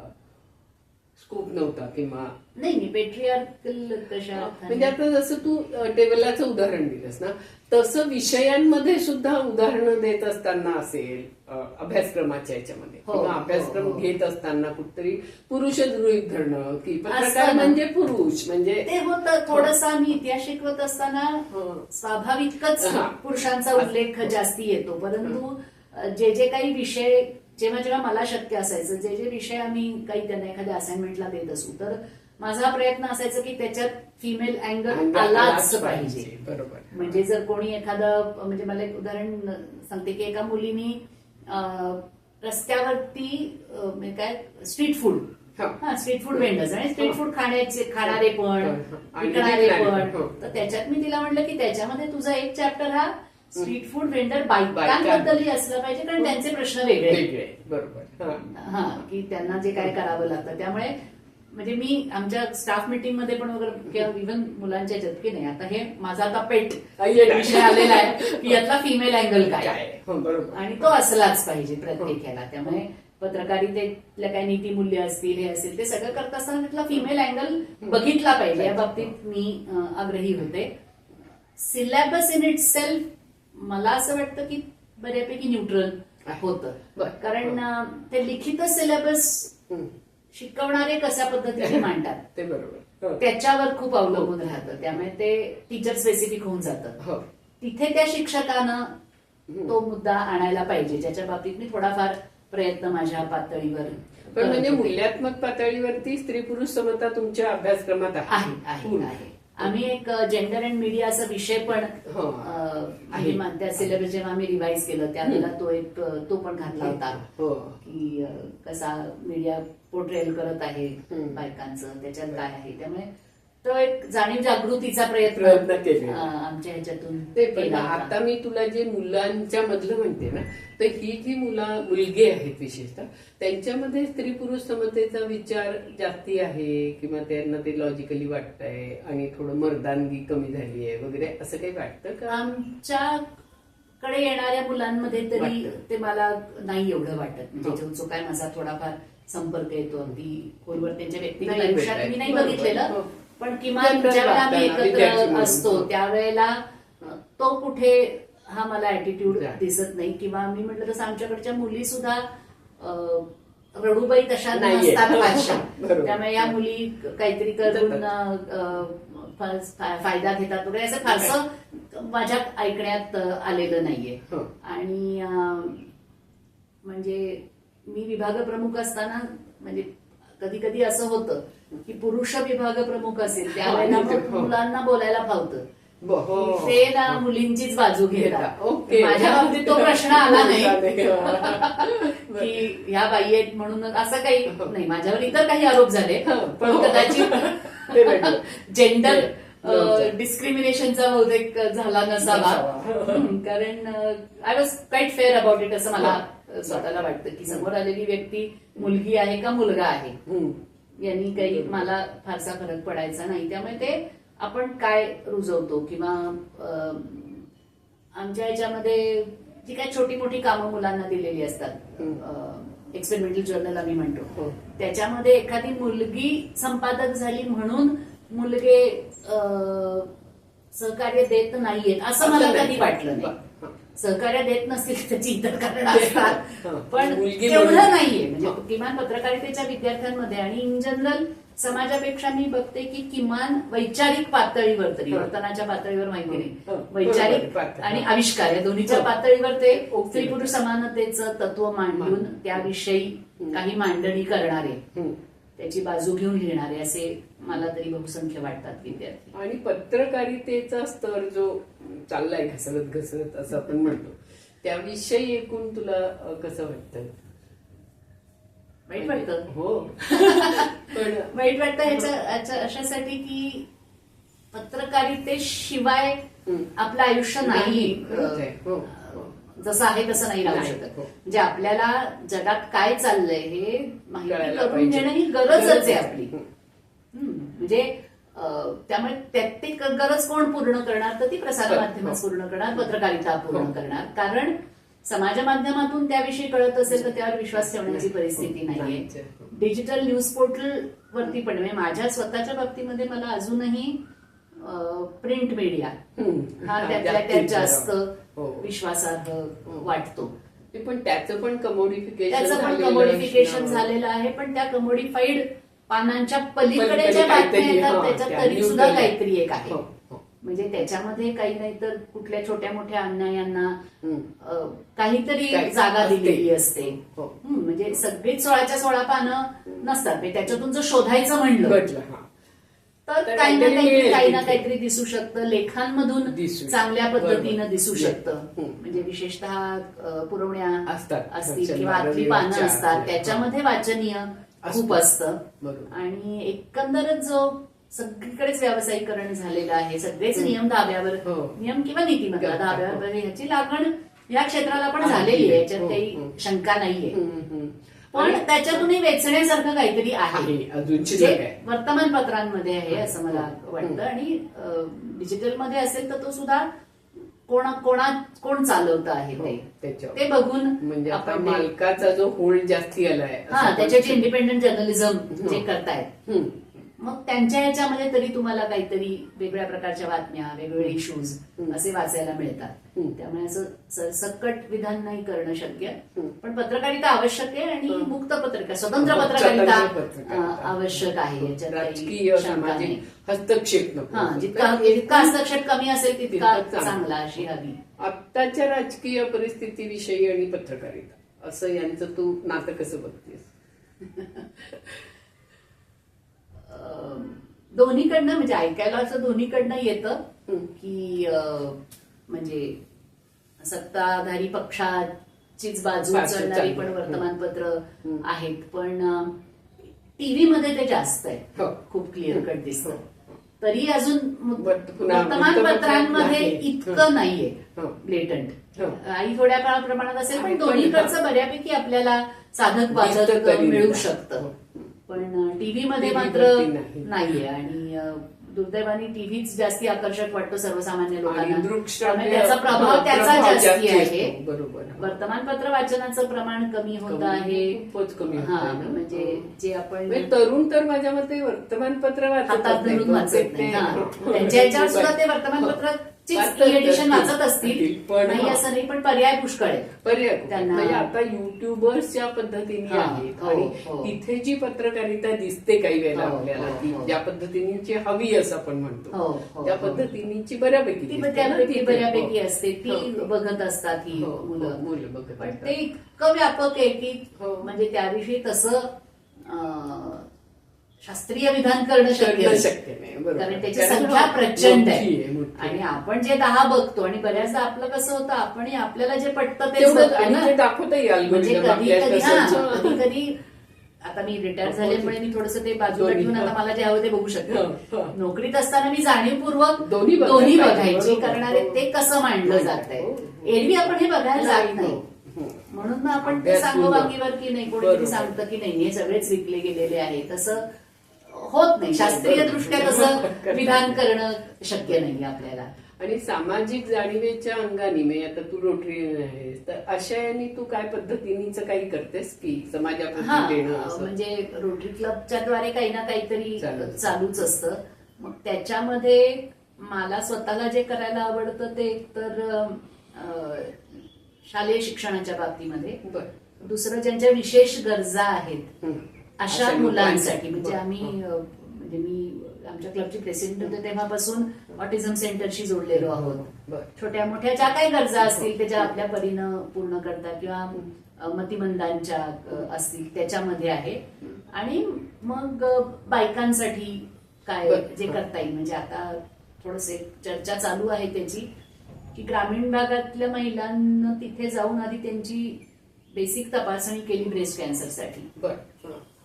स्कोप नव्हता किंवा नाही पेट्रियार्कल कशा म्हणजे आता जसं तू टेबलाचं उदाहरण दिलंस ना, तसं विषयांमध्ये सुद्धा उदाहरणं देत असताना असेल अभ्यासक्रमाच्या याच्यामध्ये किंवा अभ्यासक्रम घेत असताना कुठतरी पुरुष गृहीत धरणं की पत्रकार म्हणजे पुरुष म्हणजे ते होतं थोडंसं. आम्ही इतिहास शिकवत असताना स्वाभाविकच पुरुषांचा उल्लेख जास्ती येतो, परंतु जे काही विषय जेव्हा जेव्हा मला शक्य असायचं, जे विषय आम्ही काही त्यांना एखाद्या असाइनमेंटला देत असू, तर माझा प्रयत्न असायचा की त्याच्यात फिमेल अँगल आलाच पाहिजे. बरोबर. म्हणजे जर कोणी एखादं, म्हणजे मला एक उदाहरण सांगते की एका मुलीनी रस्त्यावरती म्हणजे काय street food street food vendors आणि स्ट्रीट फूड खाणारे पण विकणारे पण, तर त्याच्यात मी तिला म्हटलं की त्याच्यामध्ये तुझा एक चॅप्टर हा स्ट्रीट फूड वेंडर बायकांबद्दलही असलं पाहिजे, कारण त्यांचे प्रश्न वेगळे. बरोबर. हा की त्यांना जे काय करावं लागतं. त्यामुळे म्हणजे मी आमच्या स्टाफ मीटिंग मध्ये पण वगैरे किंवा इव्हन मुलांच्या याच्यात की नाही, आता हे माझा आता पेट विषय आलेला आहे की यातला फिमेल अँगल काय, आणि तो असलाच पाहिजे प्रत्येक ह्याला. त्यामुळे पत्रकारितेतल्या काही नीती मूल्य असतील हे असेल ते सगळं करत असताना त्यातला फिमेल अँगल बघितला पाहिजे, या बाबतीत मी आग्रही होते. सिलेबस इन इट सेल्फ मला असं वाटतं की बऱ्यापैकी न्यूट्रल होतं, कारण ते लिखित सिलेबस शिकवणारे कशा पद्धतीने मांडतात ते बरोबर त्याच्यावर खूप अवलंबून राहतं. त्यामुळे ते टीचर स्पेसिफिक होऊन जातं. तिथे त्या शिक्षकानं तो मुद्दा आणायला पाहिजे, ज्याच्या बाबतीत मी थोडाफार प्रयत्न माझ्या पातळीवर. पण म्हणजे मूल्यात्मक पातळीवरती स्त्री पुरुष समता तुमच्या अभ्यासक्रमात आहे. आम्ही एक जेंडर अँड मीडिया असा विषय पण त्या सिलेबस जेव्हा आम्ही रिवाइज केलं त्यावेळेला तो पण घातला होता की कसा मीडिया पोर्ट्रेल करत आहे बायकांचं, त्याच्यात काय आहे. त्यामुळे तो एक जाणीव जागृतीचा प्रयत्न केला आमच्या ह्याच्यातून ते केला. आता मी तुला जे मुलांच्या मधलं म्हणते ना, तर ही जी मुलगी आहेत विशेषतः त्यांच्यामध्ये स्त्री पुरुष समतेचा विचार जास्ती आहे किंवा त्यांना ते लॉजिकली वाटतंय आणि थोडं मर्दानगी कमी झाली आहे वगैरे असं काही वाटतं का? आमच्याकडे येणाऱ्या मुलांमध्ये तरी ते मला नाही एवढं वाटत. म्हणजे जो काय माझा थोडाफार संपर्क येतो अगदी खोलवर त्यांच्या व्यक्तिगत आयुष्यात मी नाही बघितलेलं, पण किमान ज्यावेळेला आम्ही एकत्र असतो त्यावेळेला तो कुठे हा मला ऍटिट्यूड दिसत नाही. किंवा मी म्हटलं तसं आमच्याकडच्या मुली सुद्धा रडूबाई तशा नसतात फारशा, त्यामुळे या मुली काहीतरी करून फायदा घेतात वगैरे असं फारसं माझ्या ऐकण्यात आलेलं नाहीये. आणि म्हणजे मी विभाग प्रमुख असताना म्हणजे कधी कधी असं होतं की पुरुष विभाग प्रमुख असेल त्यावेळेला मुलांना बोलायला फावतं, ते ना मुलींचीच बाजू घेतात. माझ्या बाबतीत तो प्रश्न आला नाही की ह्या बाई आहेत म्हणून असं काही नाही. माझ्यावर इतर काही आरोप झाले, पण कदाचित जेंडर डिस्क्रिमिनेशनचा बहुतेक झाला नसावा, कारण I was quite fair about it असं मला स्वतःला वाटतं की समोर आलेली व्यक्ती मुलगी आहे का मुलगा आहे यांनी काही मला फारसा फरक पडायचा नाही. त्यामुळे ते आपण काय रुजवतो किंवा आमच्या ह्याच्यामध्ये जी काही छोटी मोठी कामं मुलांना दिलेली असतात, एक्सपेरिमेंटल जर्नल आम्ही म्हणतो, त्याच्यामध्ये एखादी मुलगी संपादक झाली म्हणून मुलगे सहकार्य देत नाहीयेत असं मला कधी वाटलं नाही. सहकार्य देत नसतील त्याची इतर कारण असतात, पण एवढं नाहीये. म्हणजे किमान पत्रकारितेच्या विद्यार्थ्यांमध्ये आणि इन जनरल समाजापेक्षा मी बघते की किमान वैचारिक पातळीवर तरी, वर्तनाच्या पातळीवर माहिती नाही, वैचारिक आणि आविष्कार या दोन्हीच्या पातळीवर ते स्त्री पुरुष समानतेचं तत्व मांडून त्याविषयी काही मांडणी करणारे, त्याची बाजू घेऊन लिहिणारे असे मला तरी बहुसंख्य वाटतात विद्यार्थी. आणि पत्रकारितेचा स्तर जो चाललाय घसरत घसरत असं आपण म्हणतो, त्याविषयी एकूण तुला कसं वाटतं? वाईट वाटतं. हो पण वाईट वाटतं ह्याच्या अशासाठी की पत्रकारितेशिवाय आपलं आयुष्य नाही, जसं आहे तसं नाही राहू शकत. म्हणजे आपल्याला जगात काय चाललंय हे माहिती करून घेणं ही गरजच आहे आपली. म्हणजे त्यामुळे ती गरज कोण पूर्ण करणार, तर ती प्रसार माध्यमच पूर्ण करणार, पत्रकारिता पूर्ण करणार. कारण समाज माध्यमातून त्याविषयी कळत असेल तर त्यावर विश्वास ठेवण्याची परिस्थिती नाहीये. डिजिटल न्यूज पोर्टल वरती पण म्हणजे माझ्या स्वतःच्या बाबतीमध्ये मला अजूनही प्रिंट मीडिया हा त्यातल्या त्यात जास्त विश्वासार्ह वाटतो. पण त्याचं पण कमोडिफिकेशन झालेलं आहे. पण त्या कमोडिफाईड पानांच्या पलीकडे ज्या बातम्या येतात त्याच्यात तरी सुद्धा काहीतरी एक आहे. म्हणजे त्याच्यामध्ये काही नाही तर कुठल्या छोट्या मोठ्या अन्यायांना काहीतरी जागा दिलेली असते. म्हणजे सगळीच 16च्या 16 पानं नसतात. त्याच्यातून जर शोधायचं म्हणलं तर काही ना काहीतरी दिसू शकतं. लेखांमधून चांगल्या पद्धतीनं दिसू शकतं. म्हणजे विशेषतः पुरवण्या असतील किंवा आतली पानं असतात त्याच्यामध्ये वाचनीय खूप असतं. आणि एकंदरच जो सगळीकडेच व्यावसायिकरण झालेलं आहे, सगळेच नियम धाब्यावर, नियम किंवा नीतिमत्ता धाब्यावर, ह्याची लागण या क्षेत्राला पण झालेली आहे, याच्यात काही शंका नाहीये. पण त्याच्यातूनही वेचण्यासारखं काहीतरी आहे जे वर्तमानपत्रांमध्ये आहे असं मला वाटतं. आणि डिजिटलमध्ये असेल तर तो सुद्धा कोण चालवतं आहे ते बघून म्हणजे आपण मालकाचा जो होल्ड जास्ती आलाय, त्याच्याची इंडिपेंडंट जर्नलिझम जे करतायत मग त्यांच्या ह्याच्यामध्ये तरी तुम्हाला काहीतरी वेगळ्या प्रकारच्या बातम्या, वेगवेगळे इश्यूज असे वाचायला मिळतात. त्यामुळे असं सरसकट विधान नाही करणं शक्य. पण पत्रकारिता आवश्यक आहे आणि मुक्त पत्रकारिता, स्वतंत्र पत्रकारिता आवश्यक आहे. याच्यात राजकीय सामाजिक हस्तक्षेप जितका हस्तक्षेप कमी असेल तितका चांगला अशी हवी. आत्ताच्या राजकीय परिस्थितीविषयी आणि पत्रकारिता असं यांचं तू नातं कसं बघतेस? दोन्हीकडनं म्हणजे ऐकायला असं दोन्हीकडनं येतं की म्हणजे सत्ताधारी पक्षाचीच बाजू चढणारी पण वर्तमानपत्र आहेत. पण टीव्ही मध्ये ते जास्त आहे, खूप क्लिअर कट दिसतं. तरी अजून वर्तमानपत्रांमध्ये इतकं नाहीये ब्लेटंट. काही थोड्या प्रमाणात असेल पण दोन्हीकडचं बऱ्यापैकी आपल्याला साधक बाधक मिळू शकतं. पण टीव्ही मध्ये मात्र नाहीये. आणि दुर्दैवाने टीव्हीच जास्ती आकर्षक वाटतो सर्वसामान्य लोकांना, त्याचा प्रभाव त्याचा जास्ती आहे. बरोबर. वर्तमानपत्र वाचनाचं प्रमाण कमी होत आहे, खूपच कमी. म्हणजे जे आपण तरुण तर माझ्या मते वर्तमानपत्र हातात धरून वाचत नाही. त्यांच्या याच्यावर सुद्धा ते वर्तमानपत्र एडिशन वाचत असतील, पण नाही असं नाही. पण पर्याय पुष्कळ आहे. पर्याय त्यांना म्हणजे आता युट्यूबर्सच्या पद्धतीने आहेत आणि तिथे जी पत्रकारिता दिसते काही वेळेला आपल्याला, ती ज्या पद्धतीने हवी असं आपण म्हणतो त्या पद्धतीची बऱ्यापैकी बऱ्यापैकी असते. ती बघत असतात ही मुलं बघत. पण ते इतकं व्यापक आहे की म्हणजे त्याविषयी तसं शास्त्रीय विधान करणं शक्य नाही. कारण त्याची संख्या प्रचंड आहे. आणि आपण जे 10 बघतो आणि बऱ्याचदा आपलं कसं होतं, आपण आपल्याला जे पटतं ते दाखवता येईल. म्हणजे कधी कधी आता मी रिटायर झाल्यामुळे मी थोडंसं ते बाजूला ठेवून आता मला जे हवं ते बघू शकते. नोकरीत असताना मी जाणीवपूर्वक दोन्ही बघायची, कारण ते कसं मांडलं जात आहे. एरवी आपण हे बघायला जात नाही. म्हणून आपण ते सांगोबाकीवर की नाही, कोणीतरी सांगतं की नाही हे सगळेच विकले गेलेले आहे, तसं होत नाही. शास्त्रीय दृष्ट्या तसं विधान करणं शक्य नाही आपल्याला. आणि सामाजिक जाणीवेच्या अंगाने म्हणजे आता तू रोटरी आहेस तर अशा यांनी तू काय पद्धतीनेच काही करतेस की समाजाप्रती देणं? म्हणजे रोटरी क्लबच्या द्वारे काही ना काहीतरी चालूच असतं. मग त्याच्यामध्ये मला स्वतःला जे करायला आवडतं ते एकतर शालेय शिक्षणाच्या बाबतीमध्ये, दुसरं ज्यांच्या विशेष गरजा आहेत अशा मुलांसाठी. म्हणजे मी आमच्या क्लबची प्रेसिडेंट होते तेव्हापासून ऑटिझम सेंटरशी जोडलेलो आहोत. छोट्या मोठ्या ज्या काही गरजा असतील त्याच्या आपल्या परीनं पूर्ण करतात, किंवा मतिमंदांच्या असतील त्याच्यामध्ये आहे. आणि मग बायकांसाठी काय जे करता येईल, म्हणजे आता थोडंसं चर्चा चालू आहे त्याची की ग्रामीण भागातल्या महिलांना तिथे जाऊन आधी त्यांची बेसिक तपासणी केली ब्रेस्ट कॅन्सरसाठी,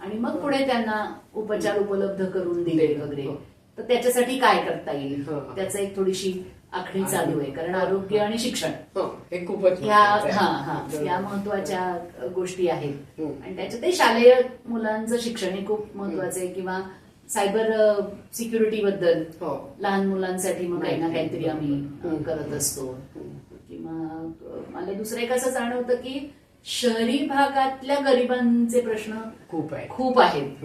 आणि मग पुढे त्यांना उपचार उपलब्ध करून दिले वगैरे. तर त्याच्यासाठी काय करता येईल त्याचं एक थोडीशी आखणी चालू आहे. कारण आरोग्य आणि शिक्षण हे खूपच या महत्वाच्या गोष्टी आहेत. आणि त्याच्यातही शालेय मुलांचं शिक्षण हे खूप महत्वाचं आहे. किंवा सायबर सिक्युरिटी बद्दल लहान मुलांसाठी मग काही ना काहीतरी आम्ही करत असतो. किंवा मला दुसरं एक असं जाणवतं की शहरी भागातल्या गरिबांचे प्रश्न खूप आहे. खूप आहेत.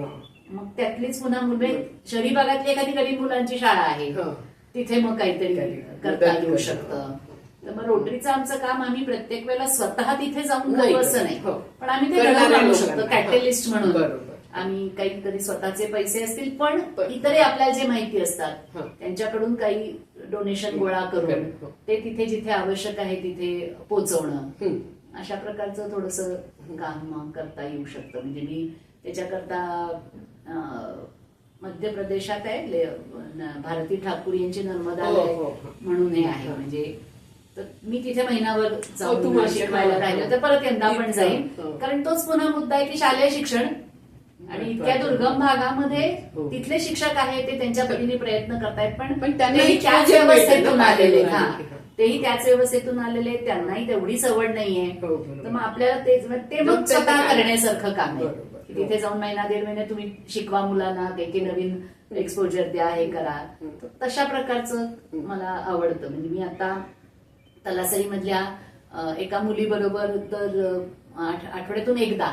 मग त्यातलीच पुन्हा मुले शहरी भागातली एखादी गरीब मुलांची शाळा आहे, तिथे मग काहीतरी करता येऊ शकतं. तर मग रोटरीचं आमचं काम आम्ही प्रत्येक वेळेला स्वतः तिथे जाऊन करू असं नाही, पण आम्ही ते घडवून आणू शकतो कॅटलिस्ट म्हणून. आम्ही काही कधी स्वतःचे पैसे असतील, पण इतरही आपल्याला जे माहिती असतात त्यांच्याकडून काही डोनेशन गोळा करून ते तिथे जिथे आवश्यक आहे तिथे पोहोचवणं, अशा प्रकारचं थोडंसं काम करता येऊ शकतं. म्हणजे मी त्याच्याकरता मध्य प्रदेशात आहे, भारती ठाकूर यांची नर्मदालय म्हणून हे आहे. म्हणजे तर मी तिथे महिनाभर जाऊन शिकवायला राहिलं, तर परत यंदा पण जाईन. कारण तोच पुन्हा मुद्दा आहे की शालेय शिक्षण आणि इतक्या दुर्गम भागामध्ये तिथले शिक्षक आहेत, ते त्यांच्या परीने प्रयत्न करतायत, पण तेही त्याच व्यवस्थेतून आलेले. तेही त्याच व्यवस्थेतून आलेले, त्यांनाही तेवढी सवड नाहीये. तर मग आपल्याला ते मग स्वतः करण्यासारखं काम आहे. तिथे जाऊन महिना 1.5 महिने तुम्ही शिकवा मुलांना, काही नवीन एक्सपोजर द्या, हे करा. तशा प्रकारचं मला आवडतं. म्हणजे मी आता तलासरी मधल्या एका मुलीबरोबर तर आठवड्यातून एकदा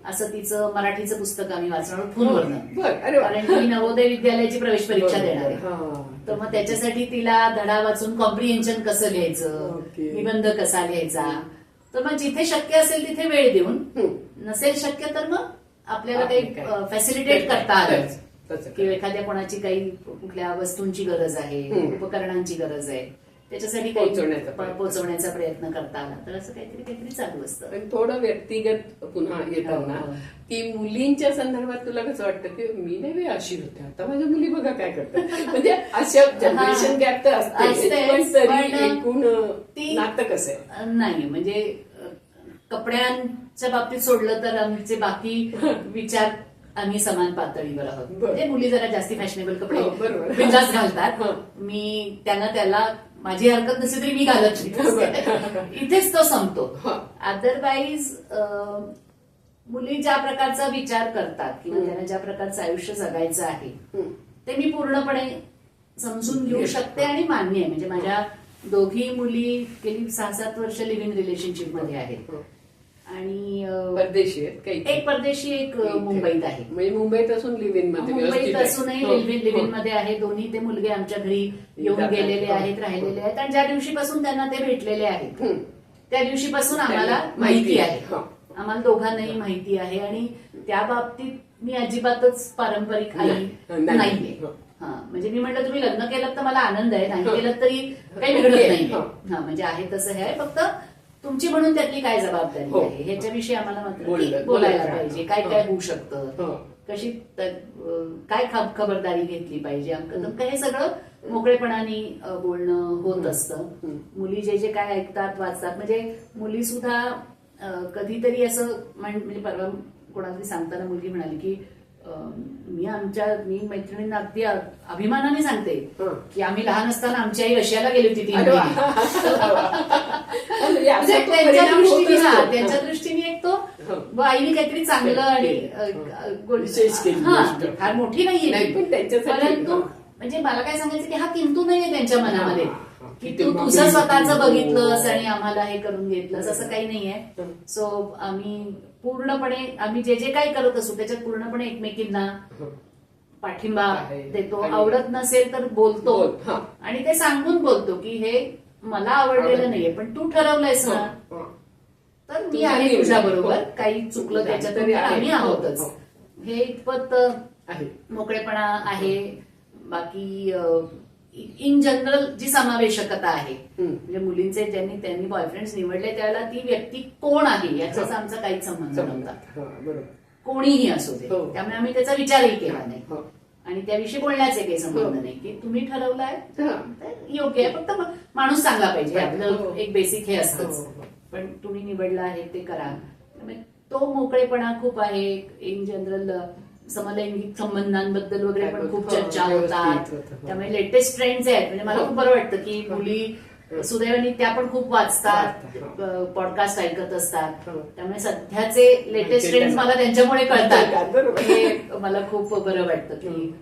असं तिचं मराठीचं पुस्तक आम्ही वाचणार फोनवरनं, कारण ती नवोदय विद्यालयाची प्रवेश परीक्षा देणार आहे. तर मग त्याच्यासाठी तिला धडा वाचून कॉम्प्रिहेन्शन कसं लिहायचं, निबंध कसा लिहायचा. तर मग जिथे शक्य असेल तिथे वेळ देऊन, नसेल शक्य तर मग आपल्याला काही फॅसिलिटेट करता आलं, किंवा एखाद्या कोणाची काही कुठल्या वस्तूंची गरज आहे, उपकरणांची गरज आहे, त्याच्यासाठी काही पोहोचवण्याचा प्रयत्न करता आला, तर असं काहीतरी चालू असतं. थोडं व्यक्तिगत पुन्हा येताना की मुलींच्या संदर्भात तुला कसं वाटतं की मी नाही अशी होते, आता माझ्या मुली बघा काय करतात, म्हणजे अशा जनरेशन गॅप तर असते, एकूण नातं कसं आहे? नाही म्हणजे कपड्यांच्या बाबतीत सोडलं तर आमचे बाकी विचार आम्ही समान पातळीवर आहोत. म्हणजे मुली जरा जास्ती फॅशनेबल कपडे बिनधास्त घालतात, मी त्याला माझी हरकत नसली तरी मी घालत नाही, इथेच तो संपतो. अदरवाईज मुली ज्या प्रकारचा विचार करतात किंवा त्यांना ज्या प्रकारचं आयुष्य जगायचं आहे ते मी पूर्णपणे समजून घेऊ शकते आणि मान्य आहे. म्हणजे माझ्या दोघी मुली गेली 6-7 वर्ष लिव्ह इन रिलेशनशिप मध्ये आहेत आणि परदेशी आहेत, एक परदेशी एक मुंबईत आहे. म्हणजे मुंबईत असून लिव्ह इन मध्ये, मुंबईत असूनही लिव्ह इन मध्ये आहे. दोन्ही ते मुलगे आमच्या घरी येऊन गेलेले आहेत, राहिलेले आहेत, आणि ज्या दिवशीपासून त्यांना ते भेटलेले आहेत त्या दिवशीपासून आम्हाला माहिती आहे, आम्हाला दोघांनाही माहिती आहे. आणि त्या बाबतीत मी अजिबातच पारंपरिक आई नाहीये. म्हणजे मी म्हटलं तुम्ही लग्न केलं तर मला आनंद आहे, नाही केलं तरी काही बिघडत नाही. म्हणजे आहे तसं हे आहे, फक्त तुमची म्हणून त्यातली काय जबाबदारी आहे ह्याच्याविषयी आम्हाला मात्र बोलायला पाहिजे. काय काय होऊ शकतं, कशी काय खबरदारी घेतली पाहिजे, हे सगळं मोकळेपणाने बोलणं होत असतं. मुली जे काय ऐकतात वाचतात, म्हणजे मुली सुद्धा कधीतरी असं म्हणजे परवा कोणातरी सांगताना मुलगी म्हणाली की मी मैत्रिणींना अगदी अभिमानाने सांगते की आम्ही लहान असताना आमची आई रशियाला गेली होती. त्यांच्या दृष्टीने एक तो आईने काहीतरी चांगलं आणि फार मोठी नाहीये, परंतु म्हणजे मला काय सांगायचं की हा किंतु नाहीये त्यांच्या मनामध्ये की तू तुझं स्वतःच बघितलंस आणि आम्हाला हे करून घेतलंस, असं काही नाहीये. सो आम्ही पूर्णपणे आम्ही जे काही करत असू त्याच्यात पूर्णपणे एकमेकींना पाठिंबा देतो. आवडत नसेल तर बोलतो आणि ते सांगून बोलतो की हे मला आवडलेलं नाहीये, पण तू ठरवलंयस ना तर मी आहे तुझ्या बरोबर, काही चुकलं त्याच्यात आम्ही आहोतच. हे इतपत मोकळेपणा आहे. बाकी इन जनरल जी समावेशकता आहे, म्हणजे मुलींचे त्यांनी बॉयफ्रेंड्स निवडले त्यावेळेला ती व्यक्ती कोण आहे याचाच आमचा काहीच संबंध नव्हता, कोणीही असू दे. त्यामुळे आम्ही त्याचा विचारही केला नाही आणि त्याविषयी बोलण्याचे काही संबंध नाही की तुम्ही ठरवलाय योग्य आहे, फक्त माणूस चांगला पाहिजे, आपलं एक बेसिक हे असतंच, पण तुम्ही निवडला आहे ते करा. तो मोकळेपणा खूप आहे. इन जनरल समलैंगिक संबंधांबद्दल वगैरे पण खूप चर्चा होतात, त्यामुळे लेटेस्ट ट्रेंड्स आहेत. म्हणजे मला खूप बरं वाटतं की मुली सुदैवाने त्या पण खूप वाचतात, पॉडकास्ट ऐकत असतात, त्यामुळे सध्याचे लेटेस्ट ट्रेंड्स मला त्यांच्यामुळे कळतात. हे मला खूप बरं वाटतं की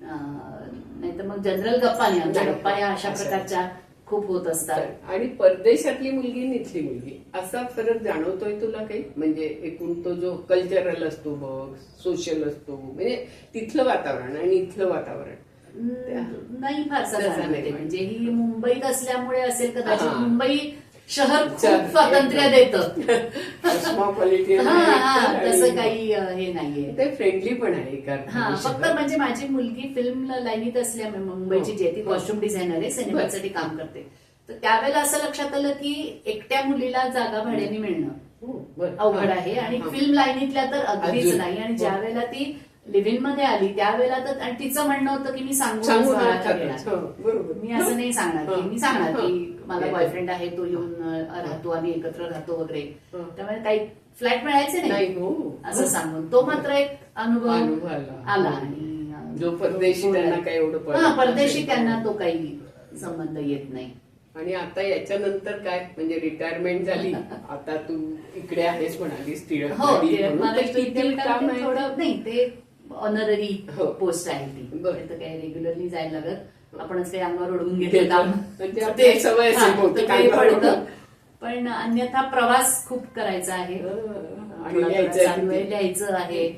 नाही तर मग जनरल गप्पा नाही, आमच्या गप्पा या अशा प्रकारच्या खूप होत असतात. आणि परदेशातली मुलगी आणि इथली मुलगी असा फरक जाणवतोय तुला काही? म्हणजे एकूण तो जो कल्चरल असतो बघ, सोशल असतो, म्हणजे तिथलं वातावरण आणि इथलं वातावरण नाही फारसा तसा जाणवते. नाही. म्हणजे ही मुंबईत असल्यामुळे असेल कदाचित. हा. मुंबई शहर खूप स्वातंत्र्य देतं. कॉस्मॉपॉलिटियन तसं काही हे नाहीये. ते फ्रेंडली पण आहे एका हा, अर्थाने फक्त शहर. म्हणजे माझी मुलगी फिल्म लाईनीत असल्यामुळे मुंबईची जी आहे ती कॉस्ट्युम डिझायनर आहे, सिनेमासाठी काम करते. तर त्यावेळेला असं लक्षात आलं की एकट्या मुलीला जागा भाड्याने मिळणं हो, बरं. अवघड आहे आणि हा. फिल्म लाईनीतल्या तर अगदीच अजून. नाही. आणि ज्या वेळेला ती लिव्ह इन मध्ये आली त्यावेळेला तर आणि तिचं म्हणणं होतं की मी सांगू सांगून नका. हो, बरोबर. मी असं नाही सांगणार की मी सांगणार की मला हा. बॉयफ्रेंड आहे, तो येऊन राहतो, आम्ही एकत्र राहतो वगैरे. हा. त्यामुळे काही फ्लॅट मिळायचे नाही नाही हो असं सांगून तो मात्र एक अनुभव अनुभव आला. आणि जो परदेशी त्यांना काही एवढं पडत हा, नाही. परदेशी त्यांना तो काही संबंध येत नाही. आणि आता याच्यानंतर काय म्हणजे रिटायरमेंट झाली, आता तू इकडे आहेस म्हणालीस टिळक हो, वाडी टिळक म्हणून. महाराज तर किती काम आहे? थोडं नाही, ते ऑनररी हो. पोस्ट आहे ती. बरं. तर काही रेग्युलरली जायला लागत. आपणच काही अंगावर ओढवून घेतलं काम म्हणजे आपली सवय असेल हा, बहुतेक तर ते अंगावर पडतं. पण अन्यथा प्रवास खूप करायचा आहे. आणि थोडा लिहायचं आहे चालू आहे, किती? लिहायचं आहे,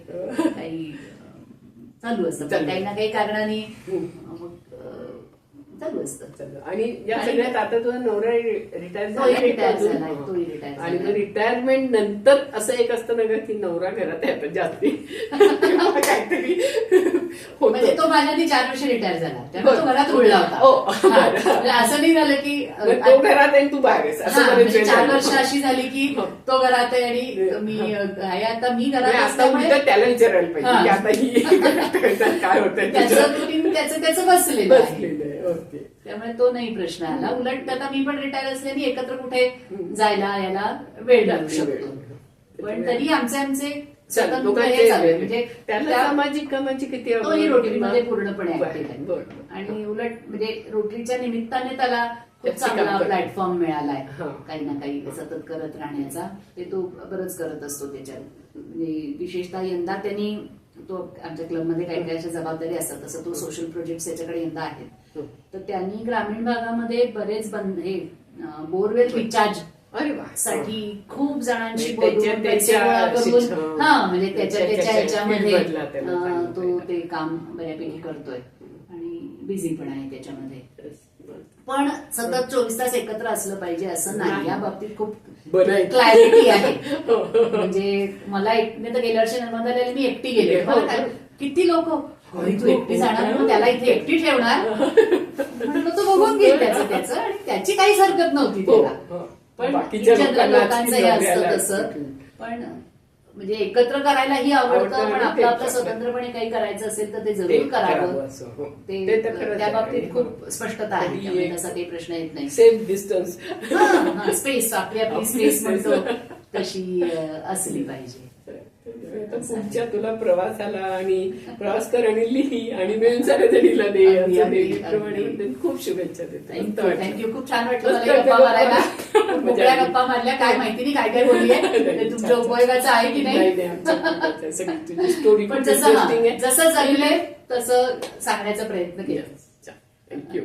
काही चालू असतं. चालू. काही ना काही कारणाने हम्म. मग चालू असतं. चला. आणि या आणि- सगळ्यात आता तुझा नवरा रिटायर तोही झाला रिटायर अजून? झालाय, तोही रिटायर आणि झालाय. मग रिटायरमेंट नंतर असं एक असतं ना ग की नवरा घरात आहे आता जास्ती किंवा काहीतरी होतं. म्हणजे तो माझ्यानी 4 वर्ष रिटायर झाला, त्यामुळे तो बरं. घरात रुळला होता. हो. हा, म्हणजे असं नाही झालं की मग तो घरात आहे आणि तू बाहेर आहेस असं हा, बरेच म्हणजे वेळ 4 झालं. वर्ष अशी झाली की हो. तो घरात आहे आणि मी आहे. आता मी घरात म्हणजे आता असल्यामुळे उलट त्याला विचारायला पाहिजे हा. की आता ही काय होतंय त्याचं तुझं? रुटीन त्याचं बसलेलं आहे. बसलेलं आहे. ओके. त्यामुळे तो नाही प्रश्न आला. उलट आता मी पण रिटायर असल्याने एकत्र कुठे जायला यायला वेळ लागू शकतो. पण तरी आमचे स्वतंत्र दोघांचे हे चालू आहे. म्हणजे त्याला त्या- सामाजिक कामाची किती आवड? तोही रोटरीमध्ये पूर्णपणे बरं, ऍक्टिव्ह आहे. बरं. आणि उलट म्हणजे रोटरीच्या निमित्ताने त्याला खूप त्याचं काम चांगला करतो. प्लॅटफॉर्म मिळालाय हा. काही ना काही सतत करत राहण्याचा. ते तो बरंच करत असतो त्याच्यात. म्हणजे विशेषतः यंदा त्यांनी तो आमच्या क्लबमध्ये काही काही अशा जबाबदारी असतात, तसं तो सोशल प्रोजेक्ट याच्याकडे यंदा आहेत. हो. तर त्यांनी ग्रामीण भागामध्ये बरेच बोरवेल रिचार्ज अरे वा. साठी खूप जणांशी म्हणजे बोलून त्याच्या- पैसे गोळा करून शिक्षण- हा म्हणजे त्याच्या त्याच्या ह्याच्यामध्ये फील्डमधला त्याला चांगला तो फायदा. ते काम बऱ्यापैकी करतोय आणि बिझी पण आहे त्याच्यामध्ये. बरं. पण सतत 24 तास एकत्र असलं पाहिजे असं नाही. नाही. या बाबतीत खूप बरं आहे. क्लॅरिटी आहे. म्हणजे मला मी तर गेल्या वर्षी नर्मदाला मी एकटी गेले. हो. मला काय- किती लोक तू एकटी जाणार मग त्याला इथे एकटी ठेवणार. म्हटलं तो बघून घेईल त्याचं आणि त्याची काहीच हरकत नव्हती हो, त्याला. हो. पण बाकीच्या जनरल लोकांना लोकांचं हे नवऱ्याला असतं तसं. कुठून. पण म्हणजे एकत्र करायलाही आवडतं, आवडतं पण आणि आपलं ते आपलं करावं. स्वतंत्रपणे काही करायचं असेल तर ते ते जरूर करावं. असं, हो. ते ते तर खरंच त्या आहे. बाबतीत हो. खूप स्पष्टता आहे. कधी त्यामुळे एक- तसा काही प्रश्न येत नाही. Safe distance. स्पेस आपली आपली स्पेस म्हणतो तशी असली पाहिजे. पुढच्या तुला प्रवासाला आणि प्रवास कर आणि लिही आणि मिळून सगळ्याजणीला दे अगदी, असं अगदी, नेहमीप्रमाणे अगदी. म्हणते. खूप शुभेच्छा देते. मस्त वाटलं. थँक्यू. खूप छान वाटलं मस्त मला ही गप्पा वाटलं. मारायला. मोकळ्या गप्पा मारल्या. काय माहिती नाही काय काय बोललीये ते तुमच्या उपयोगाचं आहे की नाही. नाही आमच्या उपयोगाचं. सगळी तुझी स्टोरी पण खूप जसं इंटरेस्टिंग आहे. जसं जगलंय तसं सांगण्याचा प्रयत्न केला. थँक्यू.